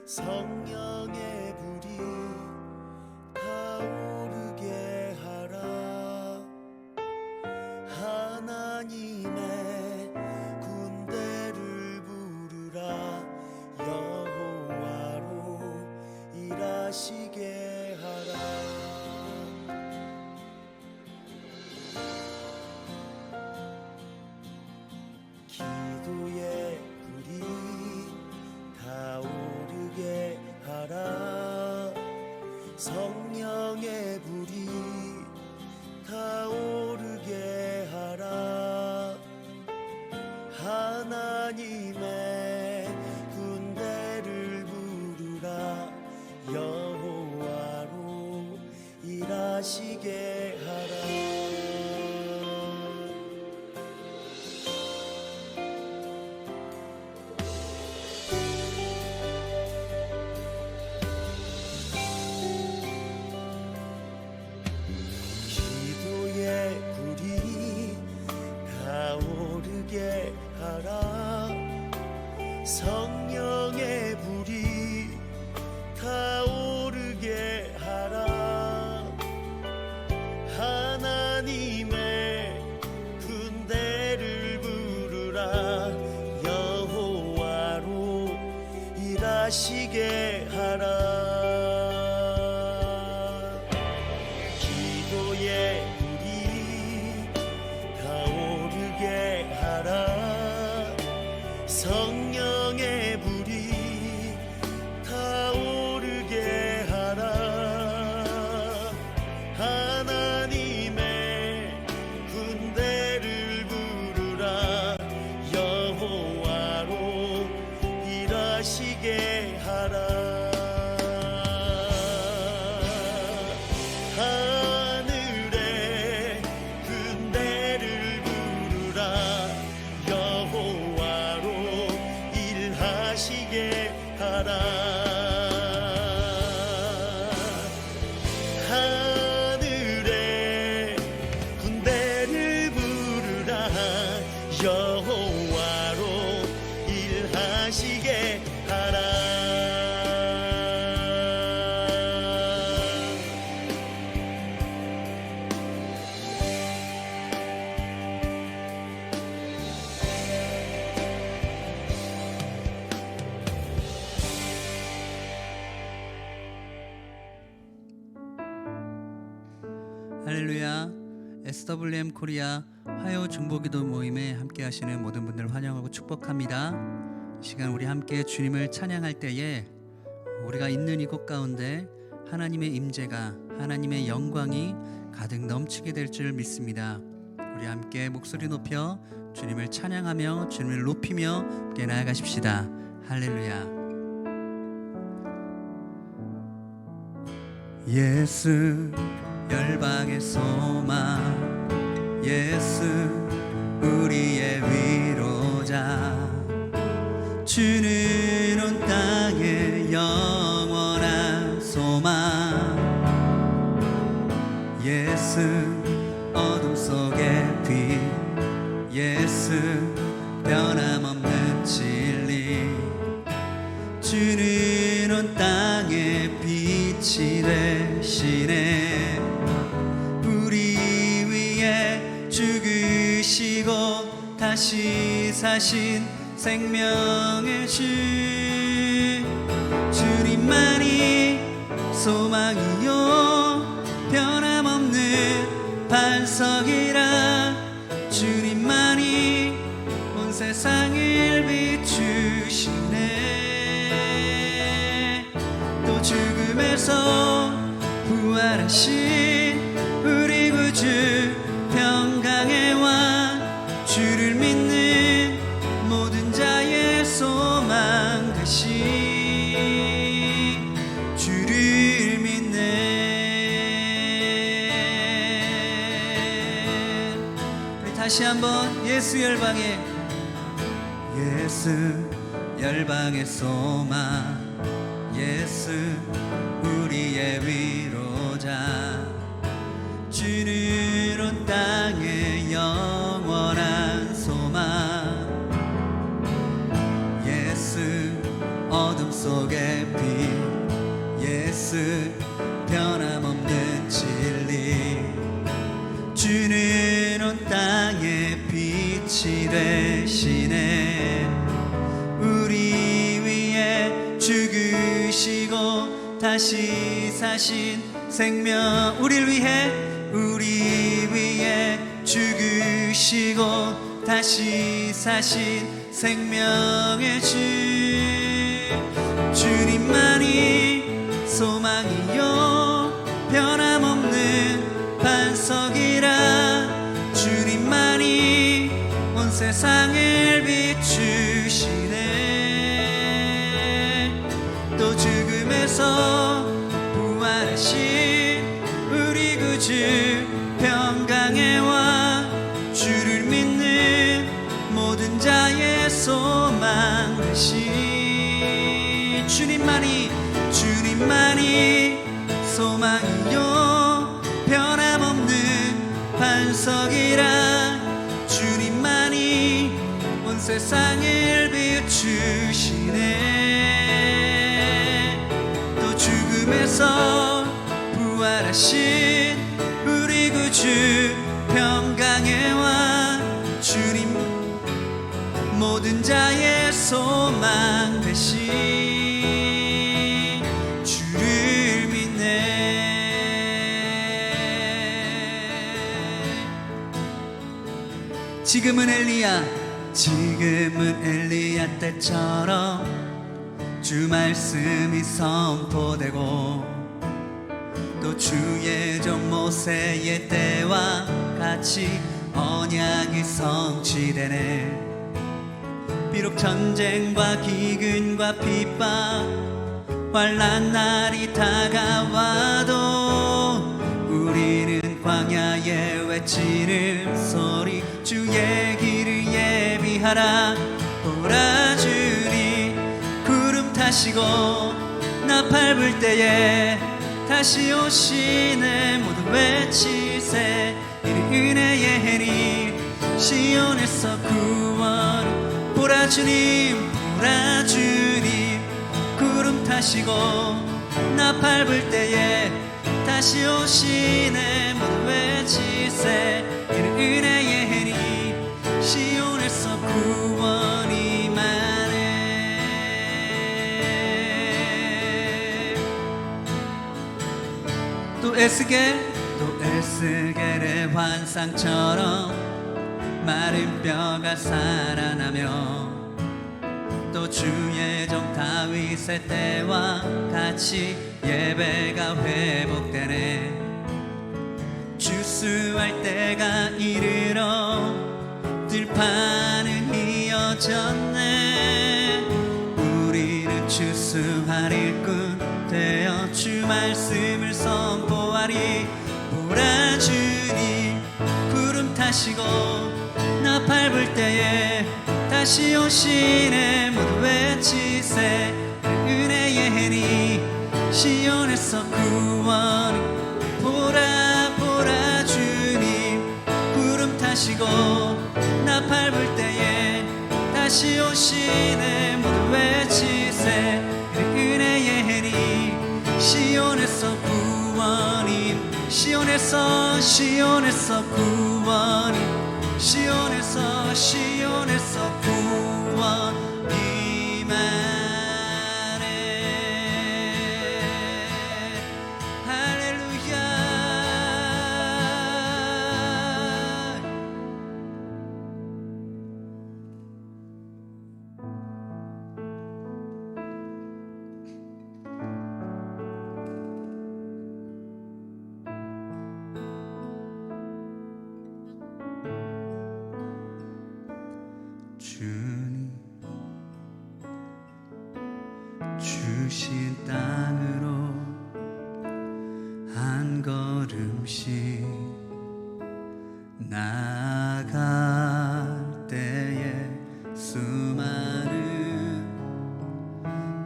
성령의 불이 타오르게 하라. 하나님의 군대를 부르라. 여호와로 일하시게 하라. 기도의 불이 타오르게 하라. 성령의 불이 타오르게 하라. 하나님의 군대를 부르라. 여호와로 일하시게 하라. 성령의 불이 타오르게 하라. 하나님의 군대를 부르라. 여호와로 일하시게 하라. 기도의 불이 타오르게 하라. 성령의 불이 타오르게 하라. 하나님의 군대를 부르라. 여호와로 일하시게 하라. 하늘의 군대를 부르라. 여호와로 일하시게 하라. 하늘의 군대를 부르라. 여호와로 일하시게 하라. 할렐루야. SWM 코리아 화요 중보기도 모임에 함께 하시는 모든 분들 환영하고 축복합니다. 이 시간 우리 함께 주님을 찬양할 때에 우리가 있는 이곳 가운데 하나님의 임재가, 하나님의 영광이 가득 넘치게 될 줄 믿습니다. 우리 함께 목소리 높여 주님을 찬양하며 주님을 높이며 함께 나아가십시다. 할렐루야. 예수 열방의 소망, 예수 우리의 위로자, 주는 온 땅의 영원한 소망. 예수 어둠 속의 빛, 예수 변함없는 진리, 주는 온 땅의 빛이 되시네. 우리 위에 죽으시고 다시 사신 생명의 주, 주님만이 소망이요 변함없는 반석이라. 주님만이 온 세상을 비추시네. 또 죽음에서 부활하신 우리 구주 평강의 왕, 주를 믿는 모든 자의 소망 되신 주를 믿네. 우리 다시 한번 예수 열방의, 예수 열방의 소망, 예수 우리의 위로자, 주는 온 땅의 영원한 소망. 예수 어둠 속 반석의 빛 예수 변함없는 진리 주는 온 땅에 빛이 되시네 우리 위에 죽으시고 다시 사신 생명 우리 위에 죽으시고 다시 사신 생명의 주 주님만이 소망이요 변함없는 반석이라 주님만이 온 세상을 비추시네 또 죽음에서 부활하신 우리 구주 평강의 왕 주를 믿는 모든 자의 소망 되신 주님만이 소망이요 변함없는 반석이라 주님만이 온 세상을 비추시네 또 죽음에서 부활하신 우리 구주 평강의 왕 주님 모든 자의 소망 되신 주를 믿네 지금은 엘리야 때처럼 주 말씀이 선포되고 또 주의 종 모세의 때와 같이 언약이 성취되네 비록 전쟁과 기근과 핍박 환난 날이 다가와도 우리는 광야에 외치는 소리 주의 길을 예비하라 보라 주니 구름 타시고 나팔 불 때에 다시 오시네 모두 외치세 이는 은혜의 해니 시온에서 구원 보라 주님 구름 타시고 나팔 불 때에 다시 오시네 모두 외치세 이는 은혜의 해니 시온에서 구원이 많네 또 에스겔의 환상처럼 마른 뼈가 살아나며 또 주의 종 다윗의 때와 같이 예배가 회복되네 주수할 때가 이르러 들판은 이어졌네 우리는 주수할 일꾼 되어 주 말씀을 선포하리 보라 주님 구름 타시고 나팔 불 때에 다시 오시네 모두 외치세 은혜의 해니 시온에서 구원 보라 보라 주님 구름 타시고 나팔 불 때에 다시 오시네 모두 외치세 은혜의 해니 시온에서 구원임 시온에서 구원임 시온에서 구원이 많네 할렐루야 주님 주신 땅으로 한 걸음씩 나아갈 때에 수많은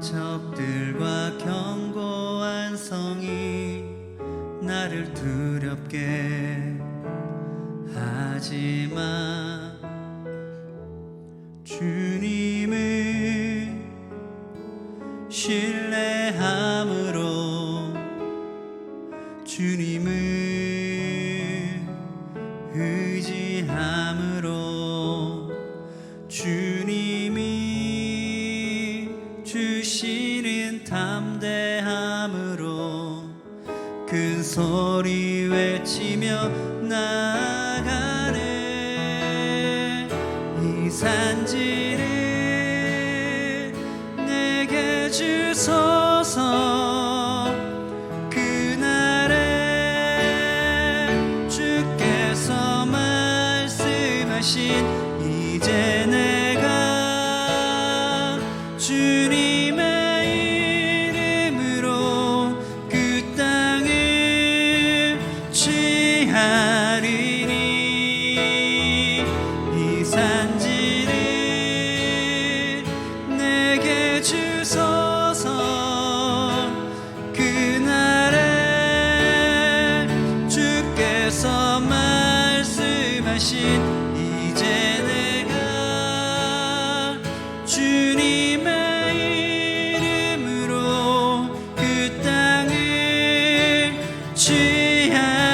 적들과 견고한 성이 나를 두렵게 하지만 주님은 신뢰함으로 주님을 의지함으로 주님이 주시는 담대함으로 큰 소리 외치며 나아가네. 이 산지를 내게 주소서. 그날에 주께서 말씀하신 이제 내가 주님의 이름으로 그 땅을 취하리니. 이 산지를 내게 주소서. 그날에 주께서 말씀하신 이제 내가 주님의 이름으로 그 땅을 취하리니.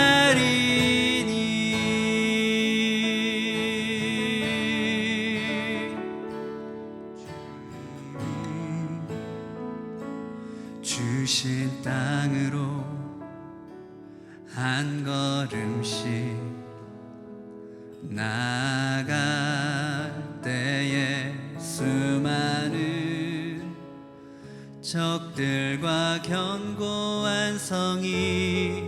주신 땅으로 한 걸음씩 나아갈 때에 수많은 적들과 견고한 성이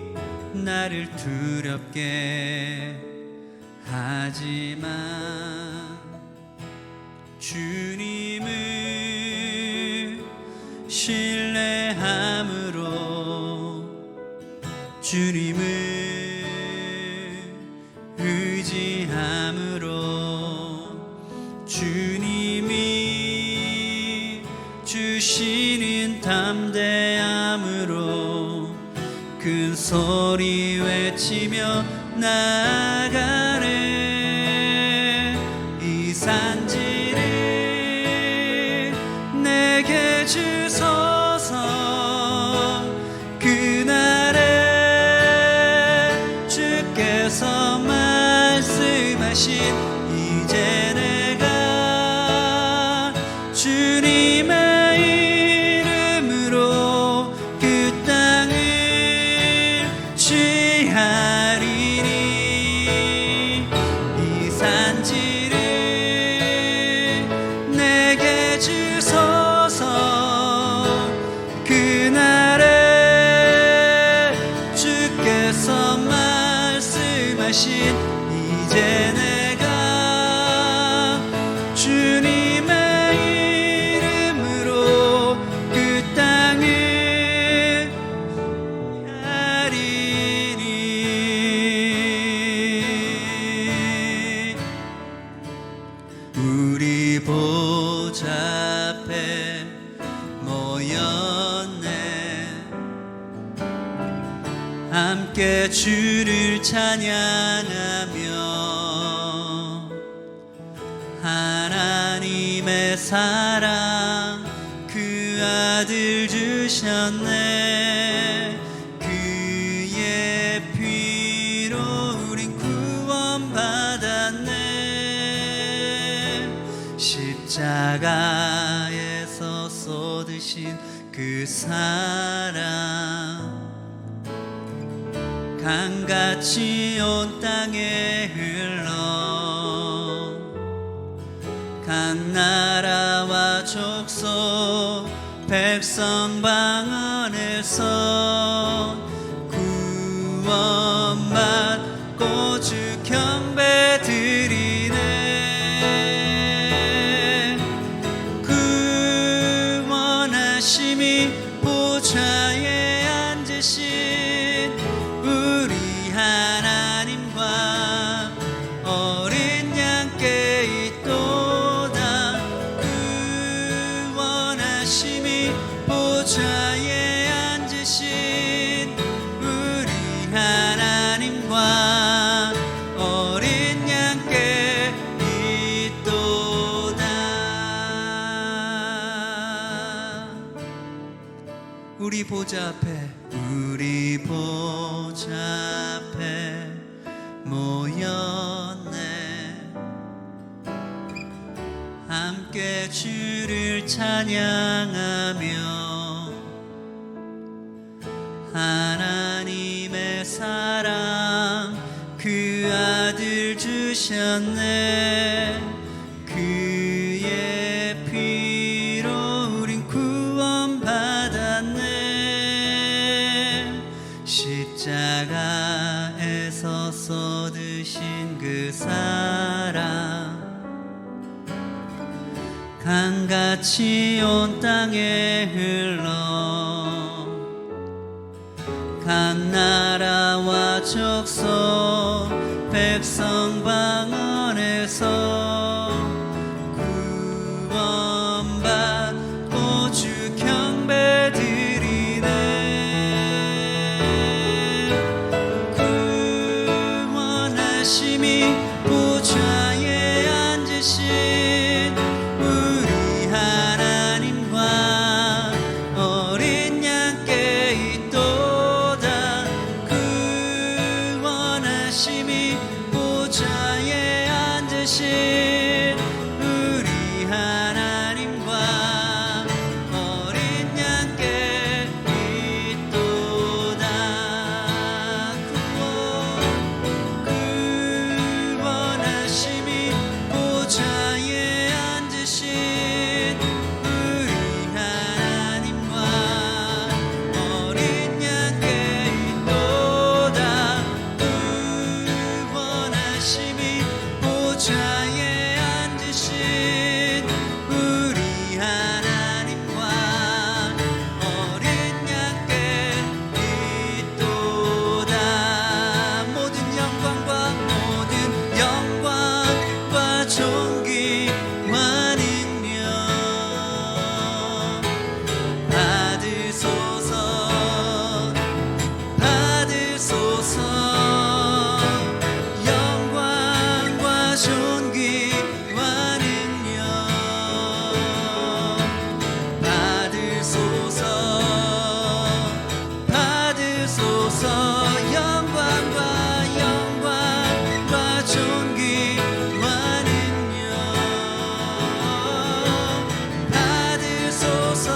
나를 두렵게 하지만 주님을 신뢰함으로 주님을 의지함으로 주님이 주시는 담대함으로 큰 소리 외치며 나아가네. 이 산지를 내게 주소서. 그날에 주께서 말씀하신 이제 내가 주님의 이름으로 그 땅을 취하리니. 이 산지를 내게 주소서. 그날에 주께서 말씀하신 이제 내가 주님의 이름으로 그 땅을 하리니. 우리 보좌 앞에 모였네. 함께 주를 찬양하며 하나님의 사랑 그 아들 주셨네. 그의 피로 우린 구원받았네. 십자가에서 쏟으신 그 사랑 강같이 온 땅에 흘러 각 나라와 족속 백성 방언에서 구원받고 주 경배 드리네. 구원하심이 보좌에 앉으신 우리 하나님과 어린 양께 있도다. 구원하심이 보좌에 앉으신 우리 하나님과 어린 양께 있도다. 우리 보좌 앞에 모였네. 함께 주를 찬양하며 하나님의 사랑 그 아들 주셨네. 그의 피로 우린 구원받았네. 십자가에서 쏟으신 그 사랑 강같이 온 땅에 흘러 각 나라와 족속 백성 방언에서 구원받고 주 경배드리네. 구원하심이 보좌에 앉으신 우리 하나님과 어린 양께 있도다. 구원하심이 보좌에 앉으신 우리 하나님과 어린 양께 있도다. 구원하심이 보좌에 앉으신 우리 하나님과 어린 양께 있도다. 구원하심이 보좌에 앉으신 우리 하나님과 어린 양께 있도다. 모든 영광과 존귀와 능력 받으소서. 영광과 존귀와 능력 받으소서. 영광과 존귀와 능력 받으소서.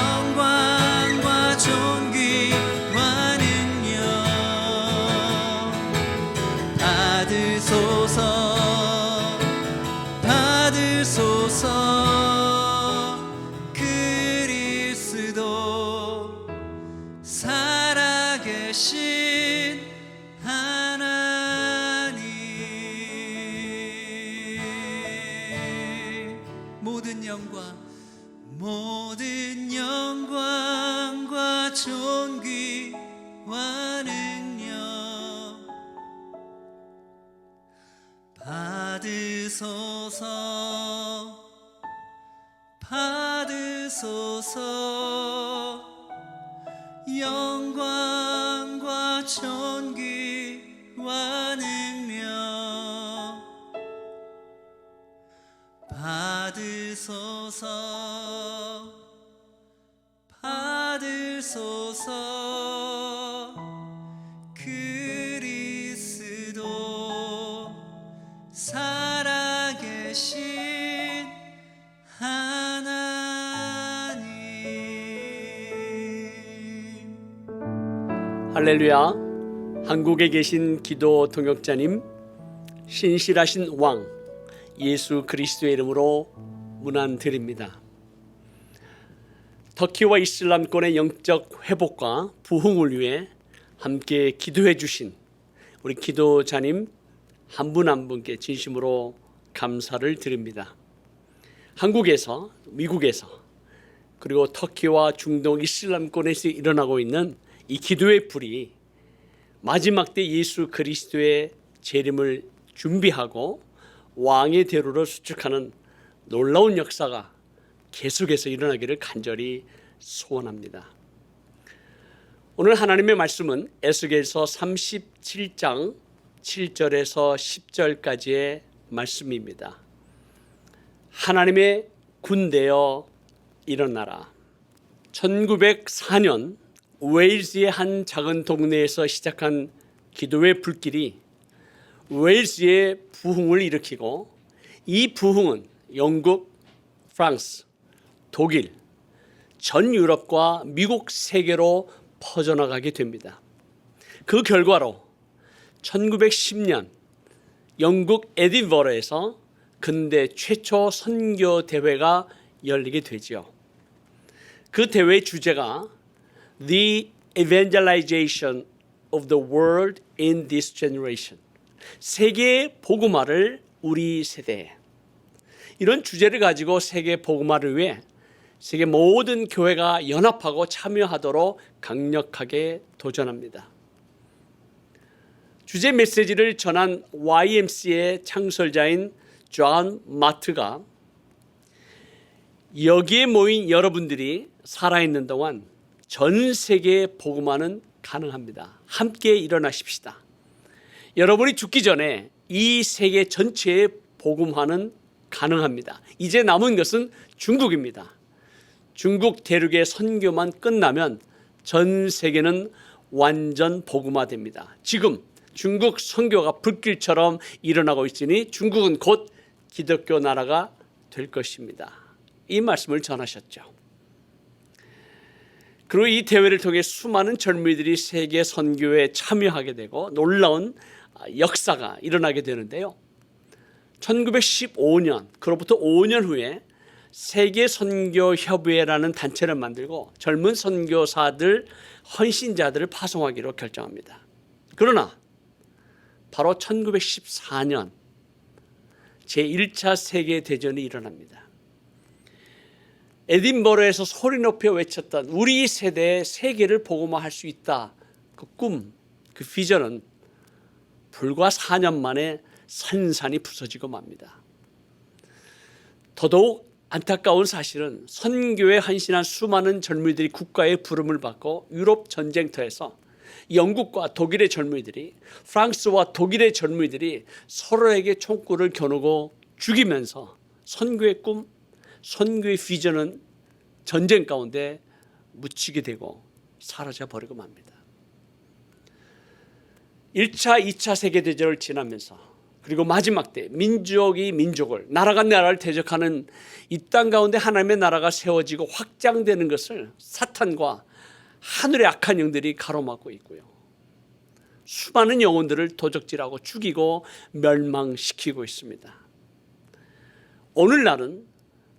영광과 존귀와 능력 받으소서. 그리스도 살아계신 하나님. 모든 영광과 존귀와 능력 받으소서. 영광과 존귀와 능력 받으소서. 그리스도 살아계신 하나님. 할렐루야. 한국에 계신 기도 동역자님, 신실하신 왕 예수 그리스도의 이름으로 문안드립니다. 터키와 이슬람권의 영적 회복과 부흥을 위해 함께 기도해 주신 우리 기도자님 한 분 한 분께 진심으로 감사를 드립니다. 한국에서, 미국에서, 그리고 터키와 중동 이슬람권에서 일어나고 있는 이 기도의 불이 마지막 때 예수 그리스도의 재림을 준비하고 왕의 대로로 수축하는 놀라운 역사가 계속해서 일어나기를 간절히 소원합니다. 오늘 하나님의 말씀은 에스겔서 37장 7절에서 10절까지의 말씀입니다. 하나님의 군대여 일어나라. 1904년 웨일즈의 한 작은 동네에서 시작한 기도의 불길이 웨일즈의 부흥을 일으키고, 이 부흥은 영국, 프랑스, 독일, 전 유럽과 미국 세계로 퍼져나가게 됩니다. 그 결과로 1910년 영국 에딘버러에서 근대 최초 선교 대회가 열리게 되죠. 그 대회의 주제가 The Evangelization of the World in this Generation, 세계 복음화를 우리 세대에, 이런 주제를 가지고 세계 복음화를 위해 세계 모든 교회가 연합하고 참여하도록 강력하게 도전합니다. 주제 메시지를 전한 YMCA 창설자인 존 마트가 여기에 모인 여러분들이 살아있는 동안 전 세계의 복음화는 가능합니다. 함께 일어나십시다. 여러분이 죽기 전에 이 세계 전체의 복음화는 가능합니다. 이제 남은 것은 중국입니다. 중국 대륙의 선교만 끝나면 전 세계는 완전 복음화됩니다. 지금 중국 선교가 불길처럼 일어나고 있으니 중국은 곧 기독교 나라가 될 것입니다. 이 말씀을 전하셨죠. 그리고 이 대회를 통해 수많은 젊은이들이 세계 선교에 참여하게 되고 놀라운 역사가 일어나게 되는데요. 1915년, 그로부터 5년 후에 세계선교협의회라는 단체를 만들고 젊은 선교사들, 헌신자들을 파송하기로 결정합니다. 그러나 바로 1914년 제1차 세계대전이 일어납니다. 에딘버러에서 소리 높여 외쳤던 우리 세대의 세계를 복음화할 수 있다, 그 꿈, 그 비전은 불과 4년 만에 산산이 부서지고 맙니다. 더더욱 안타까운 사실은 선교에 헌신한 수많은 젊은이들이 국가의 부름을 받고 유럽 전쟁터에서 영국과 독일의 젊은이들이, 프랑스와 독일의 젊은이들이 서로에게 총구를 겨누고 죽이면서 선교의 꿈, 선교의 비전은 전쟁 가운데 묻히게 되고 사라져 버리고 맙니다. 1차, 2차 세계대전을 지나면서 그리고 마지막 때 민족이 민족을, 나라가 나라를 대적하는 이 땅 가운데 하나님의 나라가 세워지고 확장되는 것을 사탄과 하늘의 악한 영들이 가로막고 있고요. 수많은 영혼들을 도적질하고 죽이고 멸망시키고 있습니다. 오늘날은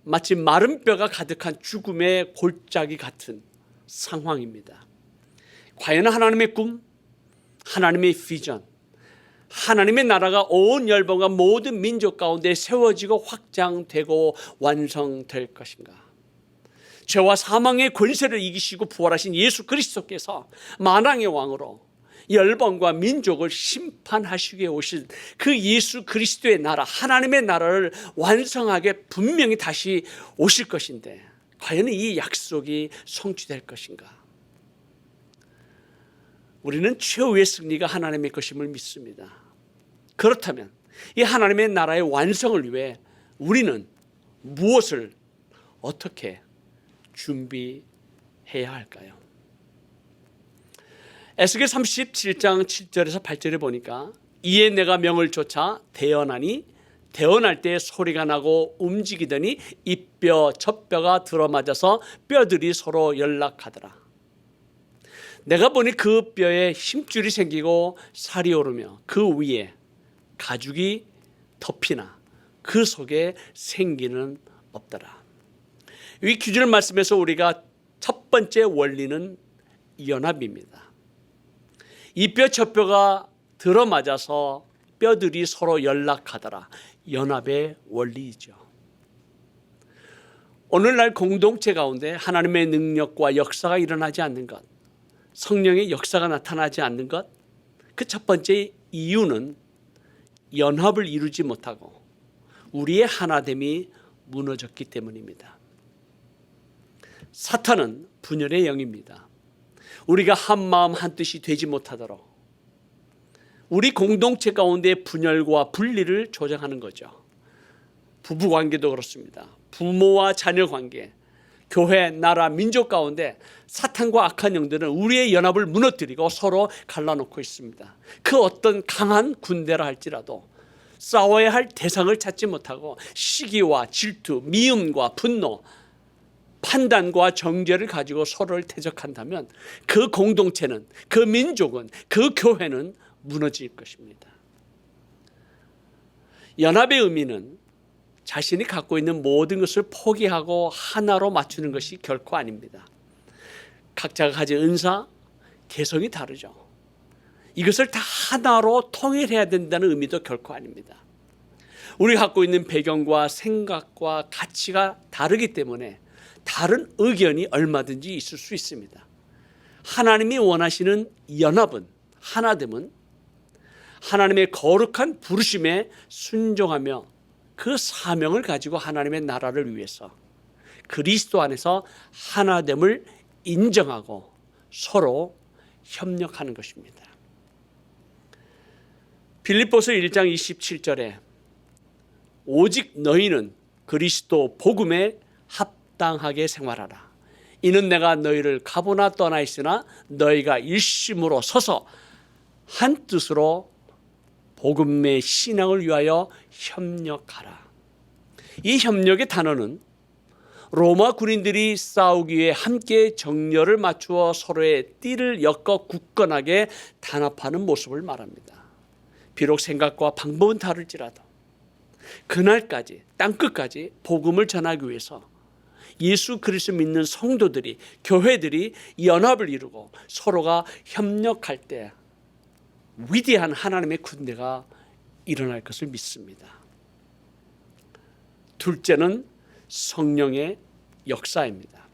마치 마른 뼈가 가득한 죽음의 골짜기 같은 상황입니다. 과연 하나님의 꿈, 하나님의 비전, 하나님의 나라가 온 열방과 모든 민족 가운데 세워지고 확장되고 완성될 것인가? 죄와 사망의 권세를 이기시고 부활하신 예수 그리스도께서 만왕의 왕으로 열방과 민족을 심판하시기 위해 오신 그 예수 그리스도의 나라, 하나님의 나라를 완성하게 분명히 다시 오실 것인데 과연 이 약속이 성취될 것인가? 우리는 최후의 승리가 하나님의 것임을 믿습니다. 그렇다면 이 하나님의 나라의 완성을 위해 우리는 무엇을 어떻게 준비해야 할까요? 에스겔 37장 7절에서 8절에 보니까 이에 내가 명을 쫓아 대언하니 대언할 때 소리가 나고 움직이더니 이 뼈 저 뼈가 들어맞아서 뼈들이 서로 연락하더라. 내가 보니 그 뼈에 힘줄이 생기고 살이 오르며 그 위에 가죽이 덮이나 그 속에 생기는 없더라. 이 구절 말씀에서 우리가 첫 번째 원리는 연합입니다. 이 뼈 저 뼈가 들어맞아서 뼈들이 서로 연락하더라. 연합의 원리이죠. 오늘날 공동체 가운데 하나님의 능력과 역사가 일어나지 않는 것, 성령의 역사가 나타나지 않는 것, 그 첫 번째 이유는 연합을 이루지 못하고 우리의 하나됨이 무너졌기 때문입니다. 사탄은 분열의 영입니다. 우리가 한 마음 한 뜻이 되지 못하도록 우리 공동체 가운데 분열과 분리를 조장하는 거죠. 부부 관계도 그렇습니다. 부모와 자녀 관계, 교회, 나라, 민족 가운데 사탄과 악한 영들은 우리의 연합을 무너뜨리고 서로 갈라놓고 있습니다. 그 어떤 강한 군대라 할지라도 싸워야 할 대상을 찾지 못하고 시기와 질투, 미움과 분노, 판단과 정죄를 가지고 서로를 대적한다면 그 공동체는, 그 민족은, 그 교회는 무너질 것입니다. 연합의 의미는 자신이 갖고 있는 모든 것을 포기하고 하나로 맞추는 것이 결코 아닙니다. 각자가 가진 은사, 개성이 다르죠. 이것을 다 하나로 통일해야 된다는 의미도 결코 아닙니다. 우리가 갖고 있는 배경과 생각과 가치가 다르기 때문에 다른 의견이 얼마든지 있을 수 있습니다. 하나님이 원하시는 연합은, 하나됨은 하나님의 거룩한 부르심에 순종하며 그 사명을 가지고 하나님의 나라를 위해서 그리스도 안에서 하나됨을 인정하고 서로 협력하는 것입니다. 빌립보서 1장 27절에 오직 너희는 그리스도 복음에 합당하게 생활하라. 이는 내가 너희를 가보나 떠나 있으나 너희가 일심으로 서서 한 뜻으로 복음의 신앙을 위하여 협력하라. 이 협력의 단어는 로마 군인들이 싸우기 위해 함께 정렬을 맞추어 서로의 띠를 엮어 굳건하게 단합하는 모습을 말합니다. 비록 생각과 방법은 다를지라도 그날까지, 땅끝까지 복음을 전하기 위해서 예수 그리스도 믿는 성도들이, 교회들이 연합을 이루고 서로가 협력할 때 위대한 하나님의 군대가 일어날 것을 믿습니다. 둘째는 성령의 역사입니다.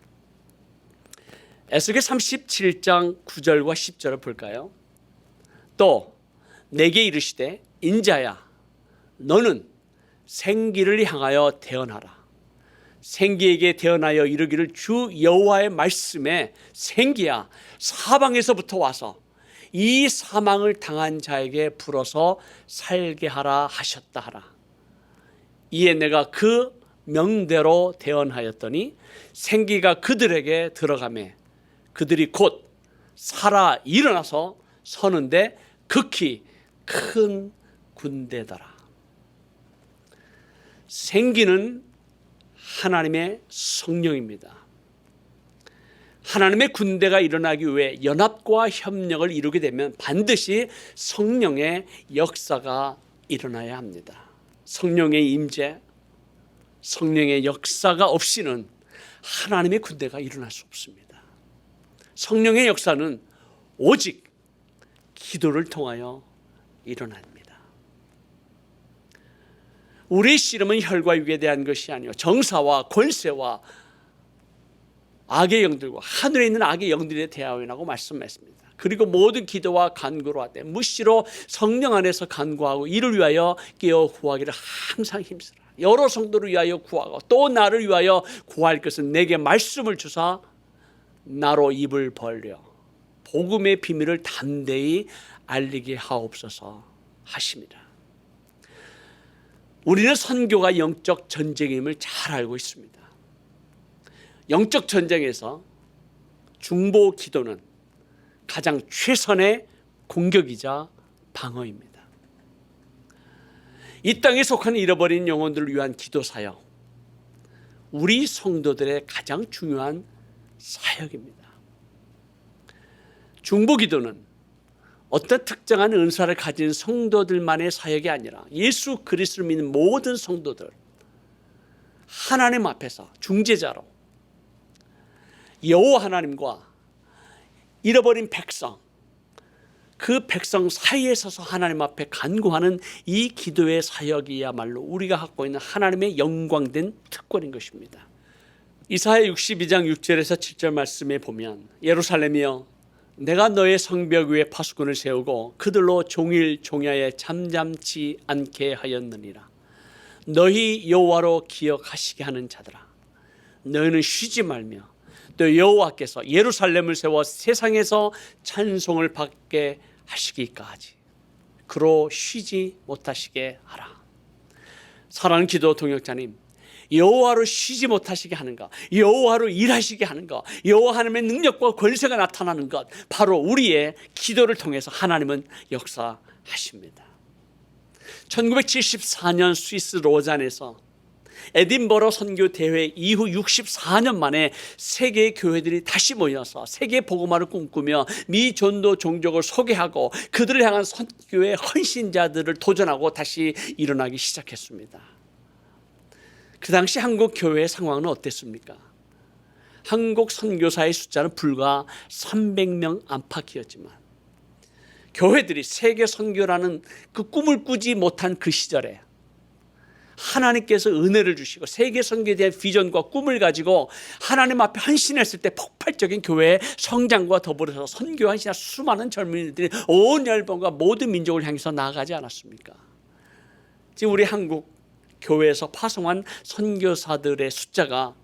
에스겔 37장 9절과 10절을 볼까요? 또 내게 이르시되 인자야 너는 생기를 향하여 대언하라. 생기에게 대언하여 이르기를 주 여호와의 말씀에 생기야 사방에서부터 와서 이 사망을 당한 자에게 불어서 살게 하라 하셨다 하라. 이에 내가 그 명대로 대언하였더니 생기가 그들에게 들어가매 그들이 곧 살아 일어나서 서는데 극히 큰 군대더라. 생기는 하나님의 성령입니다. 하나님의 군대가 일어나기 위해 연합과 협력을 이루게 되면 반드시 성령의 역사가 일어나야 합니다. 성령의 임재, 성령의 역사가 없이는 하나님의 군대가 일어날 수 없습니다. 성령의 역사는 오직 기도를 통하여 일어납니다. 우리의 씨름은 혈과 육에 대한 것이 아니요 정사와 권세와 악의 영들과 하늘에 있는 악의 영들에 대하여라고 말씀했습니다. 그리고 모든 기도와 간구로 하되 무시로 성령 안에서 간구하고 이를 위하여 깨어 구하기를 항상 힘쓰라. 여러 성도를 위하여 구하고 또 나를 위하여 구할 것은 내게 말씀을 주사 나로 입을 벌려 복음의 비밀을 담대히 알리게 하옵소서 하십니다. 우리는 선교가 영적 전쟁임을 잘 알고 있습니다. 영적 전쟁에서 중보 기도는 가장 최선의 공격이자 방어입니다. 이 땅에 속한 잃어버린 영혼들을 위한 기도 사역, 우리 성도들의 가장 중요한 사역입니다. 중보 기도는 어떤 특정한 은사를 가진 성도들만의 사역이 아니라 예수 그리스도를 믿는 모든 성도들, 하나님 앞에서 중재자로 여호와 하나님과 잃어버린 백성, 그 백성 사이에 서서 하나님 앞에 간구하는 이 기도의 사역이야말로 우리가 갖고 있는 하나님의 영광된 특권인 것입니다. 이사야 62장 6절에서 7절 말씀에 보면 예루살렘이여 내가 너의 성벽 위에 파수꾼을 세우고 그들로 종일 종야에 잠잠치 않게 하였느니라. 너희 여호와로 기억하시게 하는 자들아 너희는 쉬지 말며 또 여호와께서 예루살렘을 세워 세상에서 찬송을 받게 하시기까지 그로 쉬지 못하시게 하라. 사랑하는 기도 동역자님, 여호와로 쉬지 못하시게 하는 것, 여호와로 일하시게 하는 것, 여호와 하나님의 능력과 권세가 나타나는 것, 바로 우리의 기도를 통해서 하나님은 역사하십니다. 1974년 스위스 로잔에서 에딘버러 선교 대회 이후 64년 만에 세계의 교회들이 다시 모여서 세계 복음화를 꿈꾸며 미 전도 종족을 소개하고 그들을 향한 선교의 헌신자들을 도전하고 다시 일어나기 시작했습니다. 그 당시 한국 교회의 상황은 어땠습니까? 한국 선교사의 숫자는 불과 300명 안팎이었지만 교회들이 세계 선교라는 그 꿈을 꾸지 못한 그 시절에 하나님께서 은혜를 주시고 세계 선교에 대한 비전과 꿈을 가지고 하나님 앞에 헌신했을 때 폭발적인 교회의 성장과 더불어서 선교 헌신한 수많은 젊은이들이 온 열방과 모든 민족을 향해서 나아가지 않았습니까? 지금 우리 한국 교회에서 파송한 선교사들의 숫자가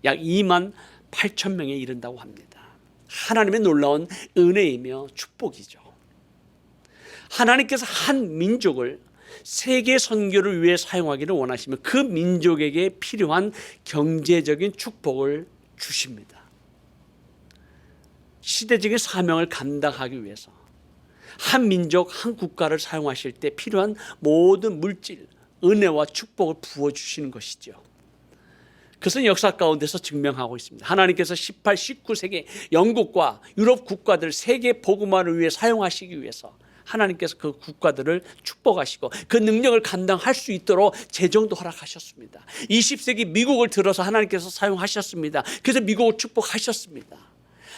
약 2만 8천 명에 이른다고 합니다. 하나님의 놀라운 은혜이며 축복이죠. 하나님께서 한 민족을 세계 선교를 위해 사용하기를 원하시며 그 민족에게 필요한 경제적인 축복을 주십니다. 시대적인 사명을 감당하기 위해서 한 민족, 한 국가를 사용하실 때 필요한 모든 물질, 은혜와 축복을 부어주시는 것이죠. 그것은 역사 가운데서 증명하고 있습니다. 하나님께서 18, 19세기 영국과 유럽 국가들 세계 복음화를 위해 사용하시기 위해서 하나님께서 그 국가들을 축복하시고 그 능력을 감당할 수 있도록 재정도 허락하셨습니다. 20세기 미국을 들어서 하나님께서 사용하셨습니다. 그래서 미국을 축복하셨습니다.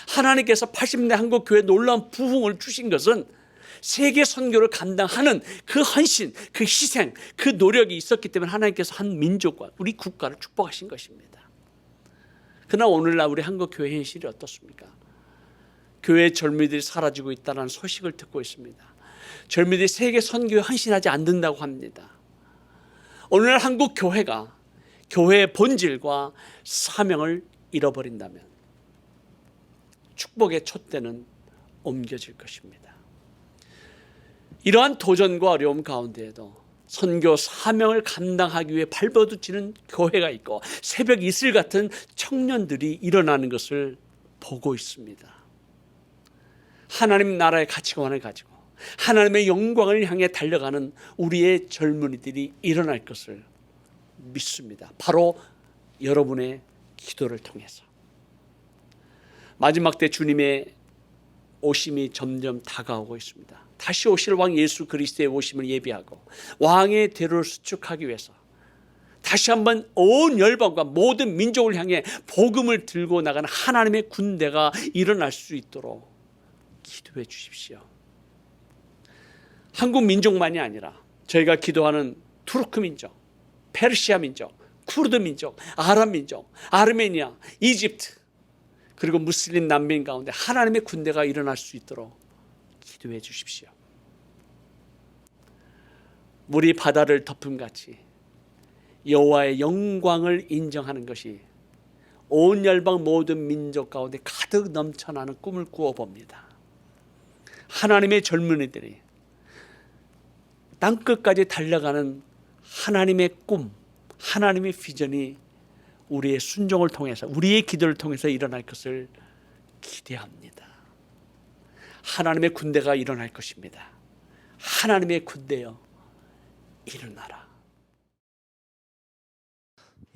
하나님께서 80년대 한국 교회에 놀라운 부흥을 주신 것은 세계 선교를 감당하는 그 헌신, 그 희생, 그 노력이 있었기 때문에 하나님께서 한 민족과 우리 국가를 축복하신 것입니다. 그러나 오늘날 우리 한국 교회 현실이 어떻습니까? 교회의 젊은이들이 사라지고 있다는 소식을 듣고 있습니다. 젊은이들이 세계 선교에 헌신하지 않는다고 합니다. 오늘날 한국 교회가 교회의 본질과 사명을 잃어버린다면 축복의 촛대는 옮겨질 것입니다. 이러한 도전과 어려움 가운데에도 선교 사명을 감당하기 위해 발버둥치는 교회가 있고 새벽 이슬 같은 청년들이 일어나는 것을 보고 있습니다. 하나님 나라의 가치관을 가지고 하나님의 영광을 향해 달려가는 우리의 젊은이들이 일어날 것을 믿습니다. 바로 여러분의 기도를 통해서. 마지막 때 주님의 오심이 점점 다가오고 있습니다. 다시 오실 왕 예수 그리스도의 오심을 예비하고 왕의 대로를 수축하기 위해서 다시 한번 온 열방과 모든 민족을 향해 복음을 들고 나가는 하나님의 군대가 일어날 수 있도록 기도해 주십시오. 한국 민족만이 아니라 저희가 기도하는 투르크 민족, 페르시아 민족, 쿠르드 민족, 아랍 민족, 아르메니아, 이집트 그리고 무슬림 난민 가운데 하나님의 군대가 일어날 수 있도록 기도해 주십시오. 물이 바다를 덮음같이 여호와의 영광을 인정하는 것이 온 열방 모든 민족 가운데 가득 넘쳐나는 꿈을 꾸어봅니다. 하나님의 젊은이들이 땅끝까지 달려가는 하나님의 꿈, 하나님의 비전이 우리의 순종을 통해서 우리의 기도를 통해서 일어날 것을 기대합니다. 하나님의 군대가 일어날 것입니다. 하나님의 군대여 일어나라.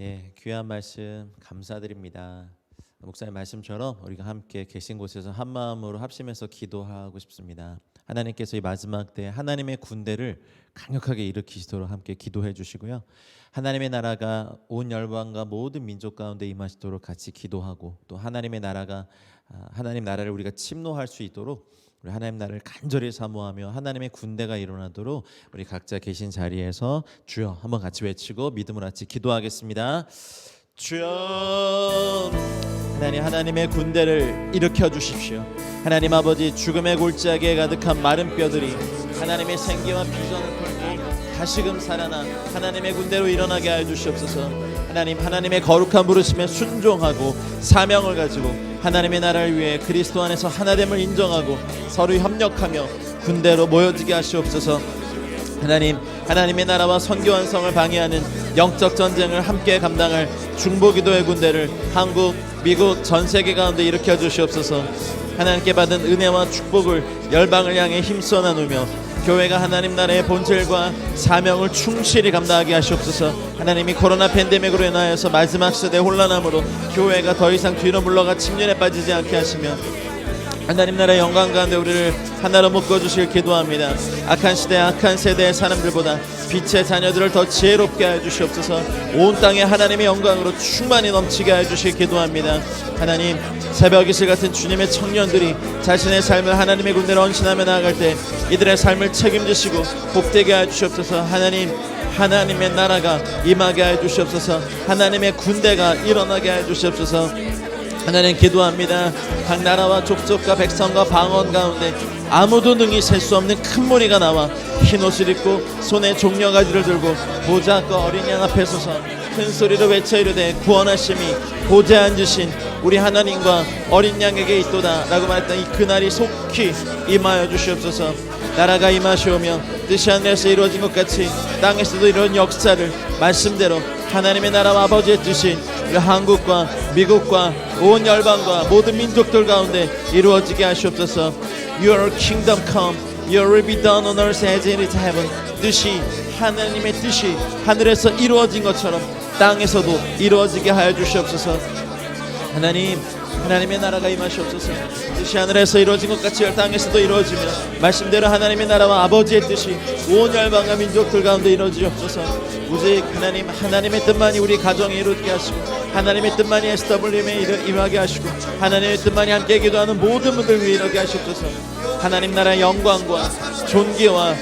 예, 귀한 말씀 감사드립니다. 목사님 말씀처럼 우리가 함께 계신 곳에서 한 마음으로 합심해서 기도하고 싶습니다. 하나님께서 이 마지막 때 하나님의 군대를 강력하게 일으키시도록 함께 기도해 주시고요. 하나님의 나라가 온 열방과 모든 민족 가운데 임하시도록 같이 기도하고 또 하나님의 나라가 하나님 나라를 우리가 침노할 수 있도록 우리 하나님 나라를 간절히 사모하며 하나님의 군대가 일어나도록 우리 각자 계신 자리에서 주여 한번 같이 외치고 믿음으로 같이 기도하겠습니다. 주여 하나님의 군대를 일으켜 주십시오. 하나님 아버지 죽음의 골짜기에 가득한 마른 뼈들이 하나님의 생기와 비전을 털고 다시금 살아나 하나님의 군대로 일어나게 하여 주시옵소서. 하나님의 거룩한 부르심에 순종하고 사명을 가지고 하나님의 나라를 위해 그리스도 안에서 하나됨을 인정하고 서로 협력하며 군대로 모여지게 하시옵소서. 하나님 하나님의 나라와 선교 완성을 방해하는 영적 전쟁을 함께 감당할 중보기도의 군대를 한국, 미국, 전 세계 가운데 일으켜 주시옵소서. 하나님께 받은 은혜와 축복을 열방을 향해 힘써 나누며 교회가 하나님 나라의 본질과 사명을 충실히 감당하게 하시옵소서. 하나님이 코로나 팬데믹으로 인하여서 마지막 시대 혼란함으로 교회가 더 이상 뒤로 물러가 침륜에 빠지지 않게 하시며 하나님 나라의 영광 가운데 우리를 하나로 묶어주실 기도합니다. 악한 시대 악한 세대의 사람들보다 빛의 자녀들을 더 지혜롭게 하여 주시옵소서. 온 땅에 하나님의 영광으로 충만히 넘치게 하여 주실 기도합니다. 하나님, 새벽 이슬 같은 주님의 청년들이 자신의 삶을 하나님의 군대로 헌신하며 나아갈 때 이들의 삶을 책임지시고 복되게 하여 주시옵소서. 하나님, 하나님의 나라가 임하게 하여 주시옵소서. 하나님의 군대가 일어나게 하여 주시옵소서. 하나님, 기도합니다. 각 나라와 족속과 백성과 방언 가운데 아무도 능히 셀 수 없는 큰 무리가 나와 흰 옷을 입고 손에 종려가지를 들고 보좌과 어린 양 앞에 서서 큰 소리로 외쳐 이르되 구원하심이 보좌에 앉으신 우리 하나님과 어린 양에게 있도다 라고 말했던 이 그날이 속히 임하여 주시옵소서. 나라가 임하시오며 뜻이 하늘에서 이루어진 것 같이 땅에서도 이런 역사를 말씀대로 하나님의 나라와 아버지의 뜻이 우리 한국과 미국과 온 열방과 모든 민족들 가운데 이루어지게 하시옵소서. Your kingdom come, Your will be done on earth as it is in heaven. 뜻이 하나님의 뜻이 하늘에서 이루어진 것처럼 땅에서도 이루어지게 하여 주시옵소서. 하나님, 하나님의 나라가 임하시옵소서. 뜻이 하늘에서 이루어진 것 같이 땅에서도 이루어지며 말씀대로 하나님의 나라와 아버지의 뜻이 온 열방과 민족들 가운데 이루어지옵소서. 오직 하나님, 하나님의 뜻만이 우리 가정에 이루어지게 하시고 하나님의 뜻만이 SWM에 임하게 하시고 하나님의 뜻만이 함께 기도하는 모든 분들 위해 이루게 하시옵소서. 하나님 나라의 영광과 존귀와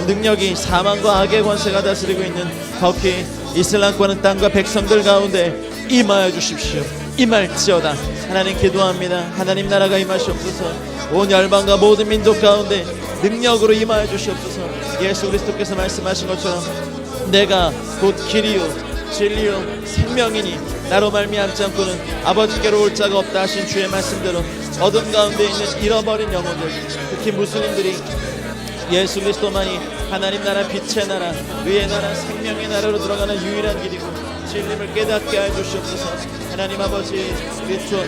능력이 사망과 악의 권세가 다스리고 있는 터키 이슬람권의 땅과 백성들 가운데 임하여 주십시오. 임할지어다. 하나님, 기도합니다. 하나님 나라가 임하시옵소서. 온 열방과 모든 민족 가운데 능력으로 임하여 주시옵소서. 예수 그리스도께서 말씀하신 것처럼 내가 곧 길이요 진리요 생명이니 나로 말미암지 않고는 아버지께로 올 자가 없다 하신 주의 말씀대로 어둠 가운데 있는 잃어버린 영혼들, 특히 무슬림들이 예수 그리스도만이 하나님 나라 빛의 나라 의의 나라 생명의 나라로 들어가는 유일한 길이고 진리를 깨닫게 하여 주시옵소서. 하나님 아버지,